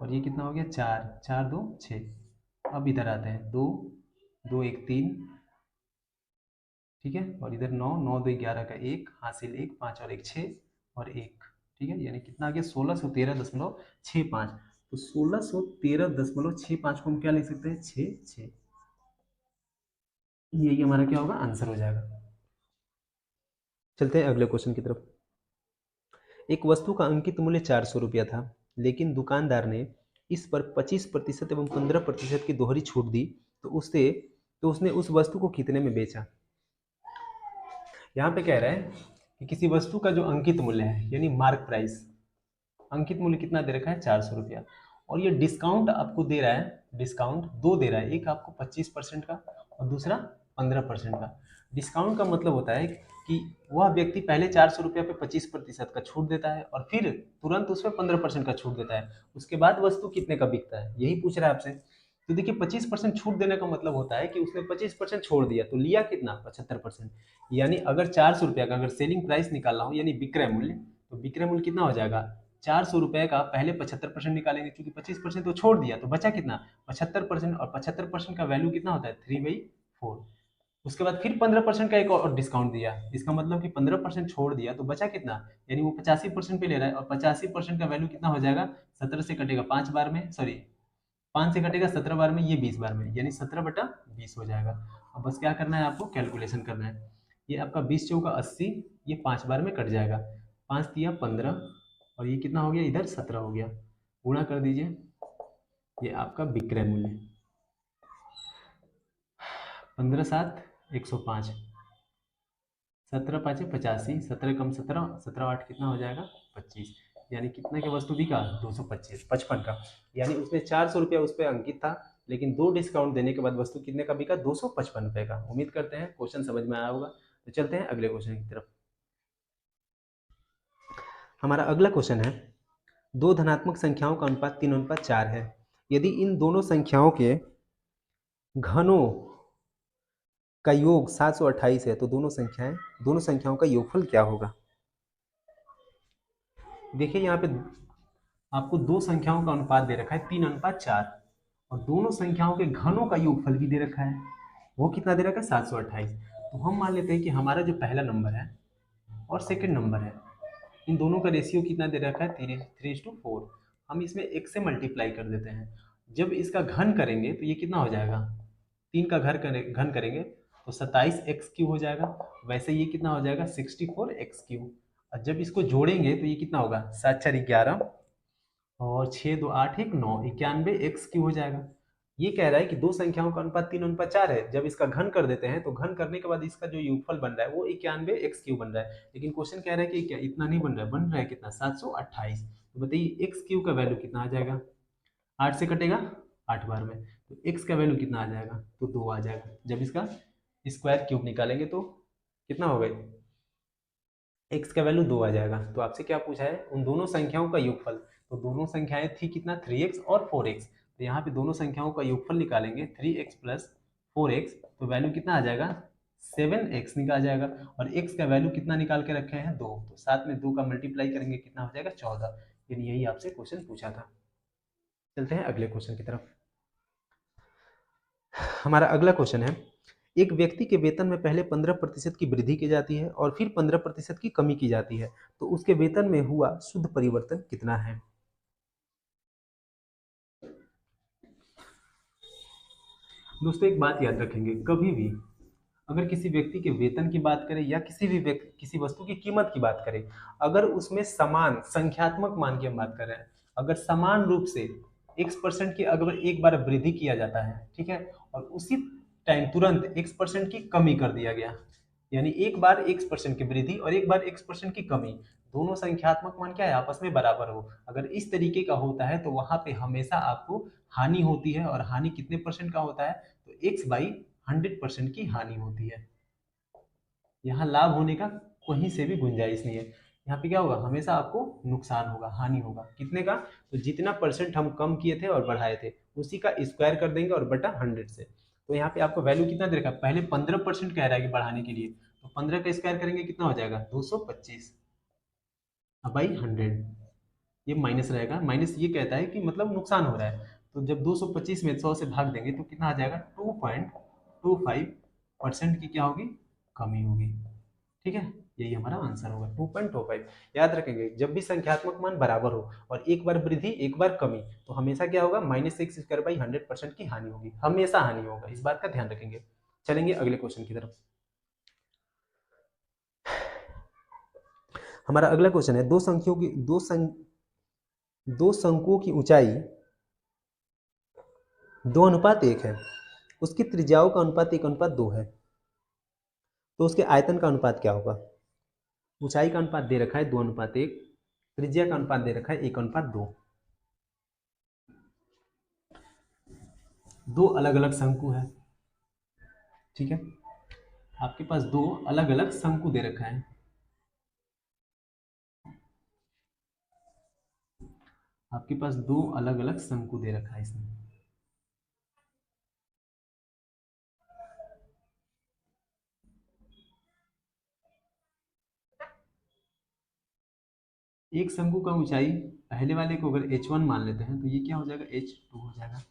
और ये कितना हो गया, 4 4 2 6। अब इधर आते हैं, 2 2 1 3, ठीक है, और इधर 9 9 2 11 का 1 हासिल 1, 5 और 1 6 और 1, ठीक है, यानी कितना आ गया 1613.65। तो 1613.65 को हम क्या लिख सकते हैं, 6 6, यही हमारा क्या होगा, आंसर हो जाएगा। चलते हैं अगले क्वेश्चन की तरफ। एक वस्तु का अंकित मूल्य 400 रुपया था, लेकिन दुकानदार ने इस पर 25% एवं 15% की दोहरी छूट दी, तो उसने उस वस्तु को कितने में बेचा। यहाँ पे कह रहा है कि किसी वस्तु का जो अंकित मूल्य है, यानी मार्क प्राइस, अंकित मूल्य कितना दे रखा है, 400 रुपया, और ये डिस्काउंट आपको दे रहा है, डिस्काउंट दो दे रहा है, एक आपको 25% का और दूसरा 15% का। डिस्काउंट का मतलब होता है कि वह व्यक्ति पहले 400 रुपया पे 25% का छूट देता है, और फिर तुरंत उस पर 15% का छूट देता है, उसके बाद वस्तु कितने का बिकता है, यही पूछ रहा है आपसे। तो देखिए 25% छूट देने का मतलब होता है कि उसने 25% छोड़ दिया, तो लिया कितना, 75%। यानी अगर 400 रुपया का अगर सेलिंग प्राइस निकालना हो, यानी विक्रय मूल्य, तो विक्रय मूल्य कितना हो जाएगा, 400 रुपए का पहले 75% निकालेंगे, क्योंकि 25% तो छोड़ दिया, तो बचा कितना, 75%, और 75% का वैल्यू कितना होता है, 3/4। उसके बाद फिर 15% का एक और डिस्काउंट दिया, इसका मतलब कि 15% छोड़ दिया, तो बचा कितना, यानी वो 85% पे ले रहा है, और 85% का वैल्यू कितना हो जाएगा, 17 से कटेगा 5 बार में, सॉरी 5 से कटेगा 17 बार में, ये 20 बार में, यानी 17/20 हो जाएगा। अब बस क्या करना है, आपको कैलकुलेशन करना है। ये आपका 20 चौका 80, ये 5 बार में कट जाएगा, 5 तिया 15, और ये कितना हो गया, इधर 17 हो गया, गुणा कर दीजिए, ये आपका विक्रय मूल्य 15 7 105, 17 5 85, 17 कम 17 17 8 कितना हो जाएगा, 25, यानी कितने का वस्तु बिका, 225 55 का, यानी उसने 400 रुपया उस पर अंकित था, लेकिन 2 डिस्काउंट देने के बाद वस्तु कितने का बिका, 255 रुपये का। उम्मीद करते हैं क्वेश्चन समझ में आया होगा। तो चलते हैं अगले क्वेश्चन की तरफ। हमारा अगला क्वेश्चन है, दो धनात्मक संख्याओं का अनुपात 3:4 है। यदि इन दोनों संख्याओं के घनों का योग 728 है तो दोनों संख्याओं का योगफल क्या होगा। देखिए यहाँ पे आपको दो संख्याओं का अनुपात दे रखा है 3:4 और दोनों संख्याओं के घनों का योगफल भी दे रखा है। वो कितना दे रखा है 728। तो हम मान लेते हैं कि हमारा जो पहला नंबर है और सेकंड नंबर है, इन दोनों का रेशियो कितना दे रखा है 3:4। हम इसमें एक से मल्टीप्लाई कर देते हैं। जब इसका घन करेंगे तो ये कितना हो जाएगा, 3 का घन करेंगे तो 27x³ हो जाएगा। वैसे ये कितना हो जाएगा 64x³ और जब इसको जोड़ेंगे तो ये कितना होगा 7×4 = 11 और 6 2 8 1 9 91x³ हो जाएगा। ये कह रहा है कि दो संख्याओं का अनुपात 3:4 है। जब इसका घन कर देते हैं तो घन करने के बाद इसका जो योगफल बन रहा है वो 91x³ बन रहा है। लेकिन क्वेश्चन कह रहा है कि क्या इतना नहीं बन रहा है कितना 728। तो बताइए x³ का वैल्यू कितना आ जाएगा, 8 से कटेगा 8 बार में, तो x का वैल्यू कितना आ जाएगा तो 2 आ जाएगा। जब इसका स्क्वायर क्यूब निकालेंगे तो कितना होगा, x का वैल्यू 2 आ जाएगा। तो आपसे क्या पूछा है, उन दोनों संख्याओं का योगफल। तो दोनों संख्याएं थी कितना 3x और 4x। तो यहाँ पे दोनों संख्याओं का योगफल निकालेंगे 3x + 4x तो वैल्यू कितना आ जाएगा 7x निकाल जाएगा। और x का वैल्यू कितना निकाल के रखे हैं 2, तो साथ में 2 का मल्टीप्लाई करेंगे कितना हो जाएगा 14। यानी यही आपसे क्वेश्चन पूछा था। चलते हैं अगले क्वेश्चन की तरफ। हमारा अगला क्वेश्चन है, एक व्यक्ति के वेतन में पहले 15% की वृद्धि की जाती है और फिर 15% की कमी की जाती है, तो उसके वेतन में हुआ शुद्ध परिवर्तन कितना है। दोस्तों एक बात याद रखेंगे, कभी भी अगर किसी व्यक्ति के वेतन की बात करें या किसी वस्तु की कीमत की बात करें, अगर उसमें समान संख्यात्मक मान की हम बात कर रहे हैं, अगर समान रूप से x% की अगर एक बार वृद्धि किया जाता है, ठीक है, और उसी टाइम तुरंत x% की कमी कर दिया गया, यानी एक बार x% की वृद्धि और एक बार x% की कमी, दोनों संख्यात्मक मान क्या है आपस में बराबर हो, अगर इस तरीके का होता है तो वहां पे हमेशा आपको हानि होती है। और हानि कितने परसेंट का होता है, तो x/100% की हानि होती है। यहाँ लाभ होने का कहीं से भी गुंजाइश नहीं है। यहाँ पे क्या होगा, हमेशा आपको नुकसान होगा, हानि होगा। कितने का, तो जितना परसेंट हम कम किए थे और बढ़ाए थे उसी का स्क्वायर कर देंगे और बटा 100 से। तो यहाँ पे आपको वैल्यू कितना दे रखा है, पहले 15% कह रहा है कि बढ़ाने के लिए, तो 15 का स्क्वायर करेंगे कितना हो जाएगा 225 बाई 100। ये माइनस रहेगा, माइनस ये कहता है कि मतलब नुकसान हो रहा है। तो जब 225 में 100 से भाग देंगे तो कितना आ जाएगा 2.25% की क्या होगी कमी होगी। ठीक है, यही हमारा आंसर होगा 2.25। याद रखेंगे जब भी संख्यात्मक मान बराबर हो और एक बार वृद्धि एक बार कमी, तो हमेशा क्या होगा -x² 100% की हानि होगी, हमेशा हानि होगा, इस बात का ध्यान रखेंगे। चलेंगे अगले क्वेश्चन की तरफ। हमारा अगला क्वेश्चन है, दो शंकुओं की ऊंचाई 2:1 है, उसकी त्रिज्याओं का अनुपात 1:2 है, तो उसके आयतन का अनुपात क्या होगा। ऊंचाई का अनुपात दे रखा है 2:1, त्रिज्या का अनुपात दे रखा है 1:2। दो अलग अलग शंकु है, ठीक है, आपके पास दो अलग अलग शंकु दे रखा है। आपके पास दो अलग अलग शंकु दे रखा है इसमें। एक शंकु का ऊंचाई पहले वाले को अगर h1 मान लेते हैं तो ये क्या हो जाएगा h2 हो जाएगा।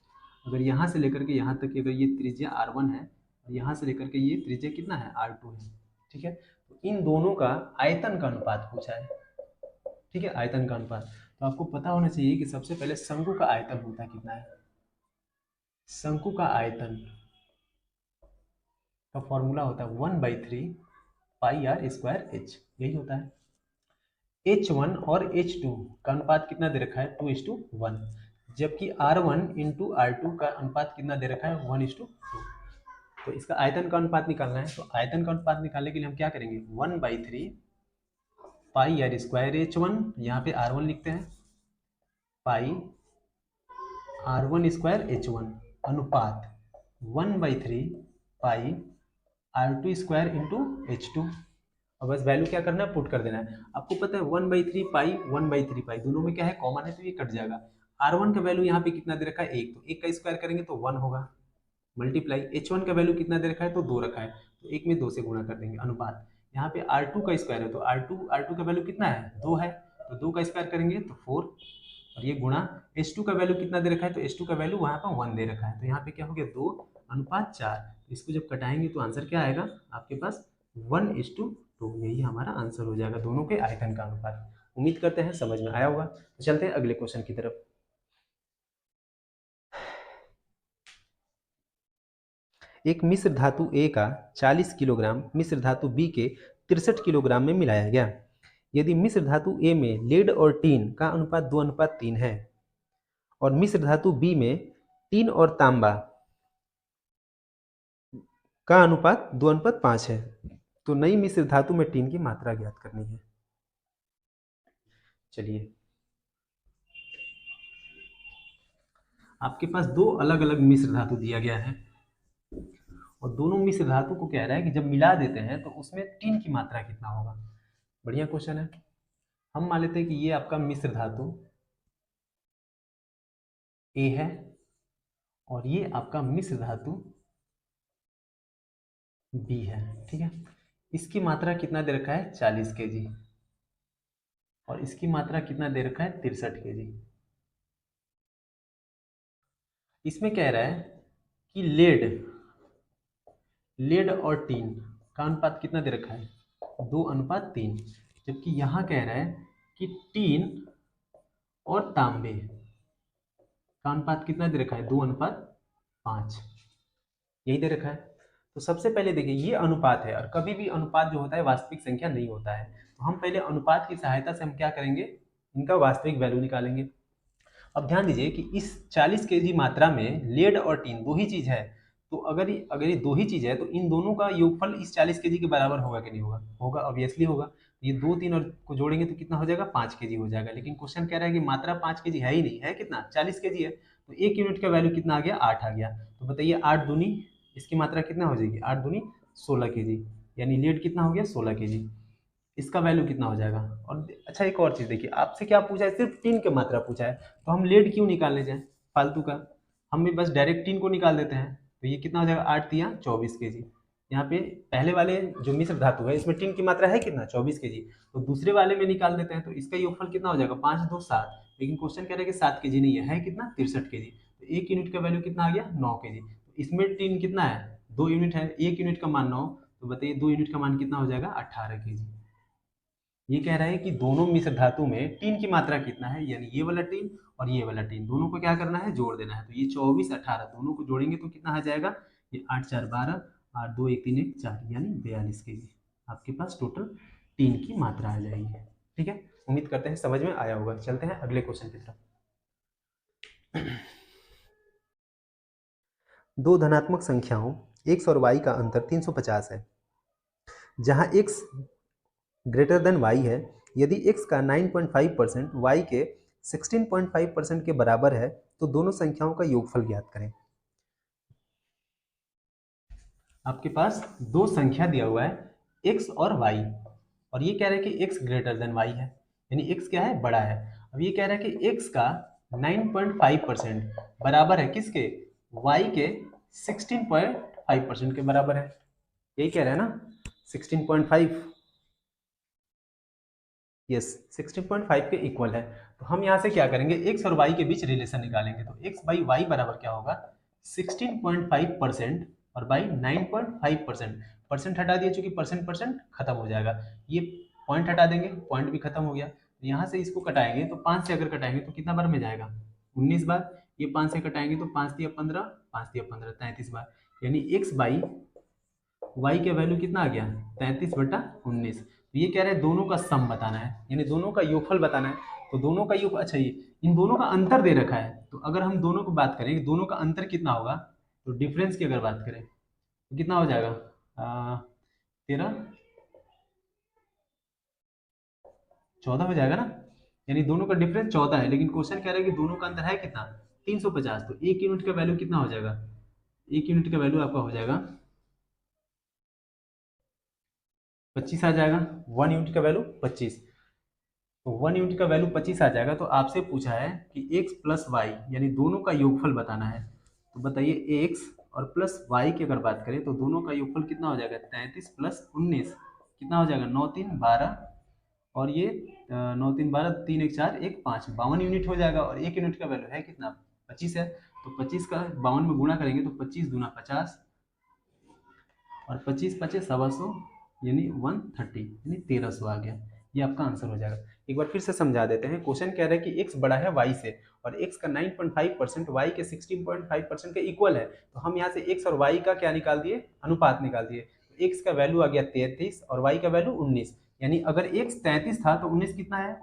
अगर यहाँ से लेकर के यहाँ तक की अगर ये त्रिज्या r1 है और यहाँ से लेकर के ये त्रिज्या कितना है r2 है, ठीक है, तो इन दोनों का आयतन का अनुपात पूछा है। ठीक है, आयतन का अनुपात, तो आपको पता होना चाहिए कि सबसे पहले शंकु का आयतन होता है कितना है। शंकु का आयतन का फॉर्मूला होता है 1/3 πr²h, यही होता है। H1 और H2 का अनुपात कितना दे रखा है 2:1, जबकि R1 इंटू R2 का अनुपात कितना दे रखा है 1:2। तो इसका आयतन का अनुपात निकालना है, तो आयतन का अनुपात निकालने के लिए हम क्या करेंगे 1/3 πr²h1, यहाँ पे R1 लिखते हैं, पाई R1² H1 अनुपात 1/3 पाई R2² इंटू H2। और बस वैल्यू क्या करना है, पुट कर देना है। आपको पता है 1/3 पाई 1/3 पाई दोनों में क्या है, कॉमन है, तो ये कट जाएगा। R1 का वैल्यू यहाँ पे कितना दे रखा है, 1, तो 1 का स्क्वायर करेंगे तो 1 होगा, मल्टीप्लाई H1 का वैल्यू कितना दे रखा है, तो 2 रखा है, तो 1 में 2 से गुणा कर देंगे, अनुपात। यहाँ पे R2 का स्क्वायर है तो R2 का वैल्यू कितना है, 2 है, तो 2 का स्क्वायर करेंगे तो 4, और ये गुणा H2 का वैल्यू कितना दे रखा है, तो H2 का वैल्यू वहाँ पर 1 दे रखा है, तो यहाँ पे क्या हो गया, 2:4। इसको जब कटाएंगे तो आंसर क्या आएगा आपके पास, 1:2। यही हमारा आंसर हो जाएगा, दोनों के आयतन का अनुपात। उम्मीद करते हैं समझ में आया होगा। तो चलते हैं अगले क्वेश्चन की तरफ। एक मिश्र धातु A का 40 किलोग्राम मिश्र धातु B के 63 किलोग्राम में मिलाया गया। यदि मिश्र धातु A में लेड और टीन का अनुपात 2:3 है और मिश्र धातु B में टीन और तांबा का अनुपात 2:5 है, तो नई मिश्र धातु में टीन की मात्रा ज्ञात करनी है। चलिए, आपके पास दो अलग अलग मिश्र धातु दिया गया है और दोनों मिश्र धातु को कह रहा है कि जब मिला देते हैं तो उसमें टीन की मात्रा कितना होगा। बढ़िया क्वेश्चन है। हम मान लेते हैं कि ये आपका मिश्र धातु ए है और ये आपका मिश्र धातु बी है, ठीक है। इसकी मात्रा कितना दे रखा है, 40 kg, और इसकी मात्रा कितना दे रखा है, 63 kg। इसमें कह रहा है कि लेड और टीन का अनुपात कितना दे रखा है, 2:3, जबकि यहां कह रहा है कि टीन और तांबे का अनुपात कितना दे रखा है, 2:5, यही दे रखा है। तो सबसे पहले देखिए, ये अनुपात है और कभी भी अनुपात जो होता है वास्तविक संख्या नहीं होता है, तो हम पहले अनुपात की सहायता से हम क्या करेंगे, इनका वास्तविक वैल्यू निकालेंगे। अब ध्यान दीजिए कि इस 40 kg मात्रा में लेड और टीन दो ही चीज है, तो अगर ये दो ही चीज है तो इन दोनों का योगफल इस 40 kg के बराबर होगा कि नहीं होगा, होगा, ऑब्वियसली होगा। ये 2 3 और को जोड़ेंगे तो कितना हो जाएगा, 5 kg हो जाएगा। लेकिन क्वेश्चन कह रहा है कि मात्रा 5 kg है ही नहीं, है कितना, 40 kg है, तो 1 यूनिट का वैल्यू कितना आ गया, 8 आ गया। तो बताइए 8 दूनी, इसकी मात्रा कितना हो जाएगी, 8 दूनी 16 kg, यानी लेड कितना हो गया, 16 kg, इसका वैल्यू कितना हो जाएगा। और अच्छा, एक और चीज देखिए, आपसे क्या पूछा है, सिर्फ टीन की मात्रा पूछा है, तो हम लेड क्यों निकालने जाए फालतू का, हम भी बस डायरेक्ट टीन को निकाल देते हैं। तो ये कितना हो जाएगा, 8 तिया 24 kg। यहाँ पे पहले वाले जो मिश्र धातु है इसमें टीन की मात्रा है कितना, 24 kg, तो दूसरे वाले में निकाल देते हैं, तो इसका योगफल कितना हो जाएगा, 5 2 7। लेकिन क्वेश्चन कह रहा है कि 7 kg नहीं है कितना, 63 kg, तो 1 यूनिट का वैल्यू कितना आ गया, 9 kg। तो इसमें टीन कितना है, 2 यूनिट है, 1 यूनिट का मान 9, तो बताइए 2 यूनिट का मान कितना हो जाएगा, 18 kg। ये कह रहा है कि दोनों मिश्र धातु में टीन की मात्रा कितना है, यानी ये वाला टीन और ये वाला टीन, दोनों को क्या करना है, जोड़ देना है। तो ये 24 18 दोनों को जोड़ेंगे तो कितना आ जाएगा, ये 8 4 12, 8 2 1 3 1 4, यानी 42 kg आपके पास टोटल टीन की मात्रा आ जाएगी। ठीक है, उम्मीद करते हैं समझ में आया होगा। चलते हैं अगले क्वेश्चन की तरफ। दो धनात्मक संख्याओं x और y का अंतर 350 है, जहां x ग्रेटर देन y है। यदि x का 9.5% y के 16.5% के बराबर है तो दोनों संख्याओं का योगफल ज्ञात करें। आपके पास दो संख्या दिया हुआ है x और y, और ये कह रहा है कि x ग्रेटर देन y है, यानी x क्या है, बड़ा है। अब ये कह रहा है कि x का 9.5% बराबर है किसके, y के 16.5% के बराबर है, यही कह रहा है ना, 16.5, यस 16.5 के इक्वल है। तो हम यहाँ से क्या करेंगे, x और y के बीच रिलेशन निकालेंगे। तो x बाई वाई बराबर क्या होगा, 16.5% और बाई 9.5%, परसेंट हटा दिया चूंकि परसेंट परसेंट खत्म हो जाएगा, ये पॉइंट हटा देंगे, पॉइंट भी खत्म हो गया। तो यहाँ से इसको कटाएंगे तो 5 से अगर कटाएंगे तो कितना बार में जाएगा, 19 बार। ये 5 से कटाएंगे तो 5 दिया 15, 5 दिया 15, 33 बार, यानी x बाई y का वैल्यू कितना आ गया, 33/19। तो ये कह रहे हैं दोनों का सम बताना है, यानी दोनों का योगफल बताना है। तो दोनों का योग, अच्छा ये इन दोनों का अंतर दे रखा है, तो अगर हम दोनों को बात करें दोनों का अंतर कितना होगा, तो डिफरेंस की अगर बात करें तो कितना हो जाएगा, 13 14 हो जाएगा ना, यानी दोनों का डिफरेंस 14 है। लेकिन क्वेश्चन कह रहा है कि दोनों का अंतर है कितना, 350। तो 1 यूनिट का वैल्यू कितना हो जाएगा, 1 यूनिट का वैल्यू आपका हो जाएगा 25 आ जाएगा, 1 यूनिट का वैल्यू 25। तो 1 यूनिट का वैल्यू 25 आ जाएगा। तो आपसे पूछा है कि x प्लस वाई यानी दोनों का योगफल बताना है। तो बताइए x और प्लस y की अगर बात करें तो दोनों का योगफल कितना हो जाएगा, 33 प्लस 19 कितना हो जाएगा, 9 3 12, और ये 9 3 12, 3 1 4 1 5, 52 यूनिट हो जाएगा। और 1 यूनिट का वैल्यू है कितना, 25 है। तो 25 का 52 में गुणा करेंगे तो 25 दूना 50, और 25 25 125 यानी 130 यानी 1300 आ गया। ये आपका आंसर हो जाएगा। एक बार फिर से समझा देते हैं। क्वेश्चन कह रहा है कि x बड़ा है y से और x का 9.5% y के 16.5% के इक्वल है। तो हम यहाँ से x और y का क्या निकाल दिए, अनुपात निकाल दिए। तो x का वैल्यू आ गया 33 और y का वैल्यू 19, यानी अगर x 33 था तो 19 कितना है,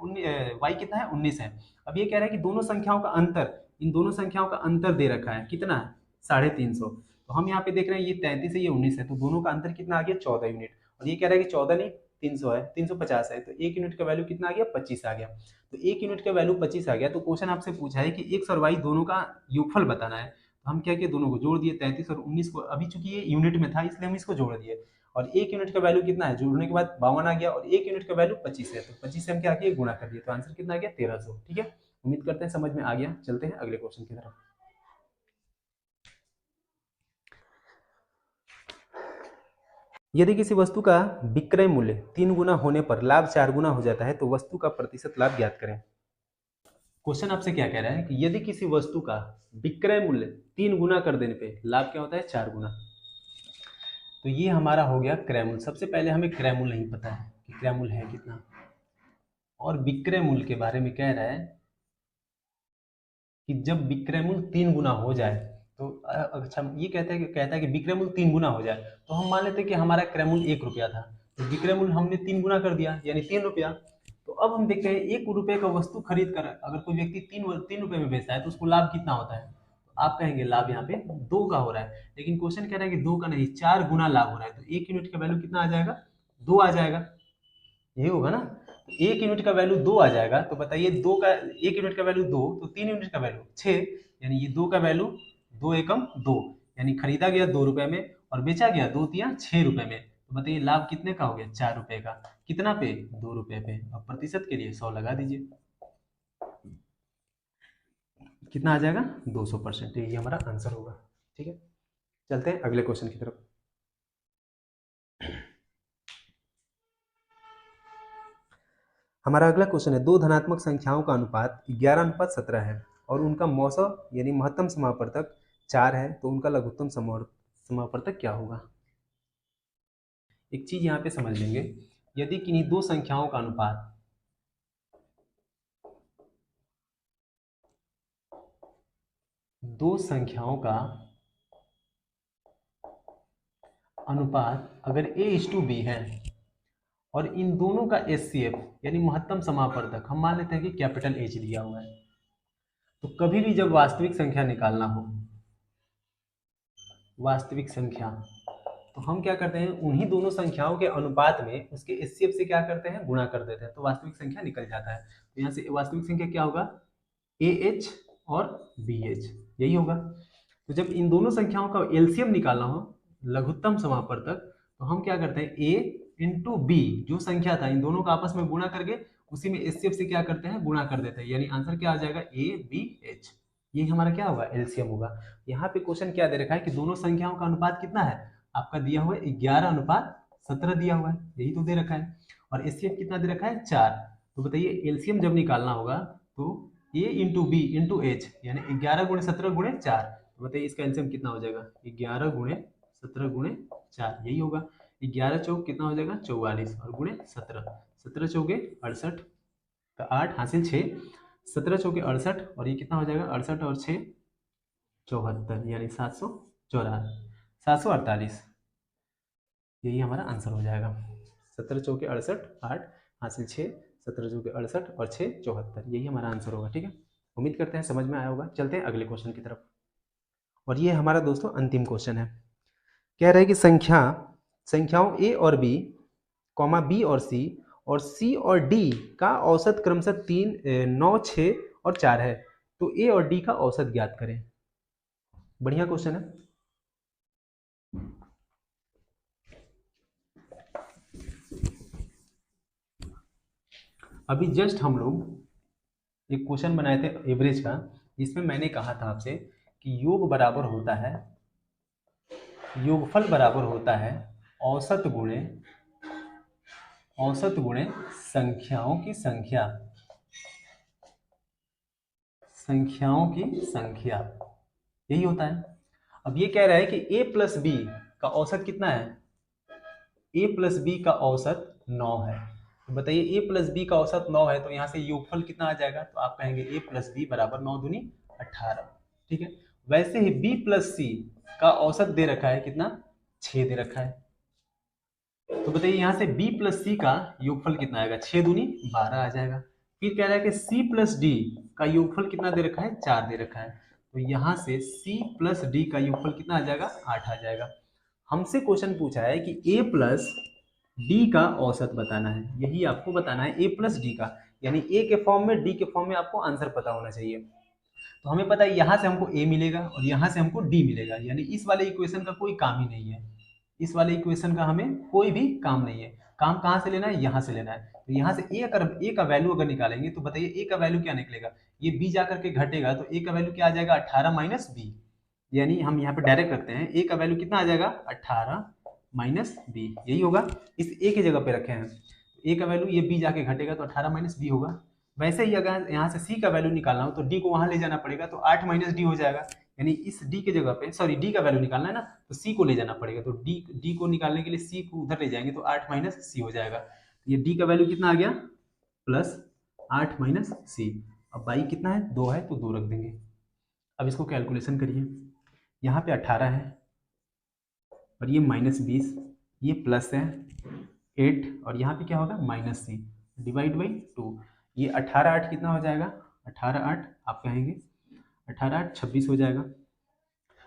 y कितना है, 19 है। अब ये कह रहा है कि दोनों संख्याओं का अंतर, इन दोनों संख्याओं का अंतर दे रखा है, कितना है, 350। तो हम यहाँ पे देख रहे हैं ये 33 है, ये 19 है, तो दोनों का अंतर कितना आ गया, 14 यूनिट। और ये कह रहा है कि 14 नहीं 300 है, 350 है, तो 1 यूनिट का वैल्यू कितना आ गया, 25 आ गया। तो 1 यूनिट का वैल्यू 25 आ गया। तो क्वेश्चन आपसे पूछा है कि x और y दोनों का योगफल बताना है। तो हम क्या किए, दोनों को जोड़ दिए, 33 और 19 को, अभी चूंकि ये यूनिट में था इसलिए हम इसको जोड़ दिए। और 1 यूनिट का वैल्यू कितना है, जोड़ने के बाद 52 आ गया, और 1 यूनिट का वैल्यू 25 है, तो 25 से हम क्या किए, गुणा कर दिए। तो आंसर कितना आ गया, 1300। ठीक है, उम्मीद करते हैं समझ में आ गया। चलते हैं अगले क्वेश्चन की तरफ। यदि किसी वस्तु का विक्रय मूल्य 3 गुना होने पर लाभ 4 गुना हो जाता है तो वस्तु का प्रतिशत लाभ ज्ञात करें। क्वेश्चन आपसे क्या कह रहा है कि यदि किसी वस्तु का विक्रय मूल्य 3 गुना कर देने पे लाभ क्या होता है, 4 गुना। तो ये हमारा हो गया क्रय मूल्य। सबसे पहले हमें क्रय मूल्य नहीं पता है कि क्रय मूल्य है कितना, और विक्रय मूल्य के बारे में कह रहा है कि जब विक्रय मूल्य 3 गुना हो जाए तो अच्छा ये कहता है कि विक्रय मूल्य 3 गुना हो जाए, तो हम मान लेते हैं कि हमारा क्रय मूल्य 1 रुपया था, तो विक्रय मूल्य हमने 3 गुना कर दिया यानी 3 रुपया। तो अब हम देखते हैं 1 रुपये का वस्तु खरीद कर अगर कोई व्यक्ति 3 रुपये में बेचता है तो उसको लाभ कितना होता है। तो आप कहेंगे लाभ यहाँ पे 2 का हो रहा है, लेकिन क्वेश्चन कह रहा है कि 2 का नहीं, 4 गुना लाभ हो रहा है। तो 1 यूनिट का वैल्यू कितना आ जाएगा, 2 आ जाएगा, यही होगा ना। तो 1 यूनिट का वैल्यू 2 आ जाएगा। तो बताइए 2 का 1 यूनिट का वैल्यू 2, तो 3 यूनिट का वैल्यू 6, यानी ये 2 का वैल्यू 2 एकम 2, यानी खरीदा गया 2 रुपए में और बेचा गया 2 तिया 6 रुपए में। तो बताइए लाभ कितने का हो गया, 4 रुपए का। कितना पे, 2 रुपए पे। अब प्रतिशत के लिए 100 लगा दीजिए, कितना आ जाएगा, 200%। ये हमारा आंसर होगा। ठीक है, चलते हैं अगले क्वेश्चन की तरफ। हमारा अगला क्वेश्चन है, दो धनात्मक संख्याओं का अनुपात 11:17 है और उनका मौसा यानी महत्तम समापवर्तक 4 है, तो उनका लघुत्तम समापवर्तक क्या होगा। एक चीज यहाँ पे समझ लेंगे, यदि किन्हीं दो संख्याओं का अनुपात अगर a/b है और इन दोनों का HCF यानी महत्तम समापवर्तक हम मान लेते हैं कि कैपिटल H दिया हुआ है, तो कभी भी जब वास्तविक संख्या निकालना हो, वास्तविक संख्या, तो हम क्या करते हैं, उन्हीं दोनों संख्याओं के अनुपात में उसके HCF से क्या करते हैं, गुणा कर देते हैं, तो वास्तविक संख्या निकल जाता है। तो यहाँ से वास्तविक संख्या क्या होगा, AH और BH, यही होगा। तो जब इन दोनों संख्याओं का एलसीएम निकालना हो, लघुत्तम समापवर्तक, तो हम क्या करते हैं, A इंटू बी, जो संख्या था इन दोनों का आपस में गुणा करके उसी में HCF से क्या करते हैं, गुणा कर देते हैं, यानी आंसर क्या आ जाएगा, ABH। ये हमारा क्या होगा, एलसीएम होगा। यहाँ पे क्वेश्चन क्या दे रखा है कि दोनों संख्याओं का अनुपात कितना है, आपका दिया हुआ है 11:17 दिया हुआ है, यही तो दे रखा है। और HCF कितना दे रखा है, 4। तो बताइए एलसीएम जब निकालना होगा तो A into B into H यानी 11 गुणे 17 गुणे 4। तो बताइए इसका एलसीएम कितना हो जाएगा, 11 गुणे 17 गुणे 4, यही होगा। 11 चौक कितना हो जाएगा, 44, और गुणे 17, 17 चौके 68, तो 8 हासिल 6, 17 चौके 68, और ये कितना हो जाएगा, 68 और 6 74, यानी 748, यही हमारा आंसर हो जाएगा। 17 चौके 68, 8 हासिल 6, 17 चौके 68 और 6 74, यही हमारा आंसर होगा। ठीक है, उम्मीद करते हैं समझ में आया होगा। चलते हैं अगले क्वेश्चन की तरफ, और ये हमारा दोस्तों अंतिम क्वेश्चन है। कह रहे हैं कि संख्याओं A और B, B और C और D का औसत क्रमशः 3, 9, 6 और 4 है, तो A और D का औसत ज्ञात करें। बढ़िया क्वेश्चन है। अभी जस्ट हम लोग एक क्वेश्चन बनाए थे एवरेज का, जिसमें मैंने कहा था आपसे कि योगफल बराबर होता है औसत गुणे संख्याओं की संख्या, यही होता है। अब ये कह रहा है कि a प्लस बी का औसत कितना है, a प्लस बी का औसत 9 है। तो बताइए a प्लस बी का औसत 9 है, तो यहाँ से योगफल कितना आ जाएगा, तो आप कहेंगे a प्लस बी बराबर 9 दूनी 18। ठीक है, वैसे ही b प्लस सी का औसत दे रखा है कितना, 6 दे रखा है। तो बताइए यहाँ से b प्लस सी का योगफल कितना आएगा, 6 दूनी 12 आ जाएगा। फिर कह रहा है कि c प्लस डी का योगफल कितना दे रखा है, 4 दे रखा है। तो यहाँ से c प्लस डी का योगफल कितना आ जाएगा, 8 आ जाएगा। हमसे क्वेश्चन पूछा है कि a प्लस डी का औसत बताना है, यही आपको बताना है a प्लस डी का, यानी a के फॉर्म में डी के फॉर्म में आपको आंसर पता होना चाहिए। तो हमें पता है यहाँ से हमको a मिलेगा और यहाँ से हमको d मिलेगा, यानी इस वाले इक्वेशन का कोई काम ही नहीं है। इस वाले इक्वेशन का हमें कोई भी काम नहीं है। काम कहाँ से लेना है, यहाँ से लेना है। तो यहाँ से a का वैल्यू अगर निकालेंगे तो बताइए a का वैल्यू क्या निकलेगा, ये b जा करके घटेगा तो a का वैल्यू क्या आ जाएगा, 18 माइनस बी। यानी हम यहाँ पे डायरेक्ट रखते हैं, a का वैल्यू कितना आ जाएगा, 18 माइनस बी, यही होगा। इस a की जगह पे रखे हैं, a का वैल्यू ये b जाके घटेगा तो 18 माइनस बी होगा। वैसे ही अगर यहाँ से c का वैल्यू निकालना हो तो d को वहां ले जाना पड़ेगा, तो 8 माइनस डी हो जाएगा। यानी इस d के जगह पे, सॉरी d का वैल्यू निकालना है ना, तो c को ले जाना पड़ेगा, तो d को निकालने के लिए c को उधर ले जाएंगे तो 8 माइनस सी हो जाएगा। तो ये d का वैल्यू कितना आ गया, प्लस 8 माइनस सी। अब बाई कितना है, 2 है तो 2 रख देंगे। अब इसको कैलकुलेशन करिए, यहाँ पे 18 है और ये माइनस 20, ये प्लस है 8 और यहाँ पे क्या होगा, माइनस सी, डिवाइड बाई 2। ये 18 8 कितना हो जाएगा, 18 8 आप कहेंगे 18 8 26 हो जाएगा।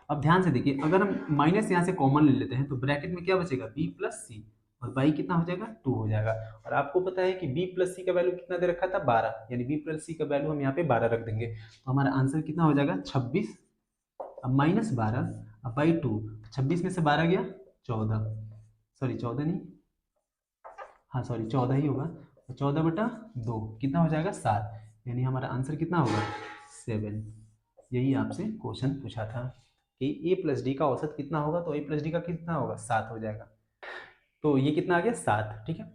अब ध्यान से देखिए, अगर हम माइनस यहाँ से कॉमन ले लेते हैं तो ब्रैकेट में क्या बचेगा, b प्लस सी, और बाई कितना हो जाएगा, 2 हो जाएगा। और आपको पता है कि b प्लस सी का वैल्यू कितना दे रखा था, 12, यानी b प्लस सी का वैल्यू हम यहाँ पे 12 रख देंगे, तो हमारा आंसर कितना हो जाएगा, 26। अब माइनस 12 अब बाई 2, 26 में से 12 गया 14, सॉरी 14 नहीं, हाँ सॉरी 14 ही होगा, तो 14 बटा 2 कितना हो जाएगा, 7। यानी हमारा आंसर कितना होगा, 7। यही आपसे क्वेश्चन पूछा था कि a प्लस डी का औसत कितना होगा, तो a प्लस डी का कितना होगा, 7 हो जाएगा। तो ये कितना आ गया, 7। ठीक है,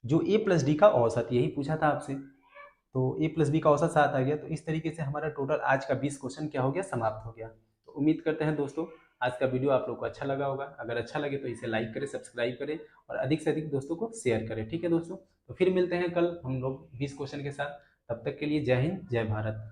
जो a प्लस डी का औसत, यही पूछा था आपसे, तो a प्लस बी का औसत 7 आ गया। तो इस तरीके से हमारा टोटल आज का 20 क्वेश्चन क्या हो गया, समाप्त हो गया। तो उम्मीद करते हैं दोस्तों आज का वीडियो आप लोग को अच्छा लगा होगा। अगर अच्छा लगे तो इसे लाइक करें, सब्सक्राइब करें और अधिक से अधिक दोस्तों को शेयर करें। ठीक है दोस्तों, तो फिर मिलते हैं कल हम लोग 20 क्वेश्चन के साथ। तब तक के लिए जय हिंद, जय भारत।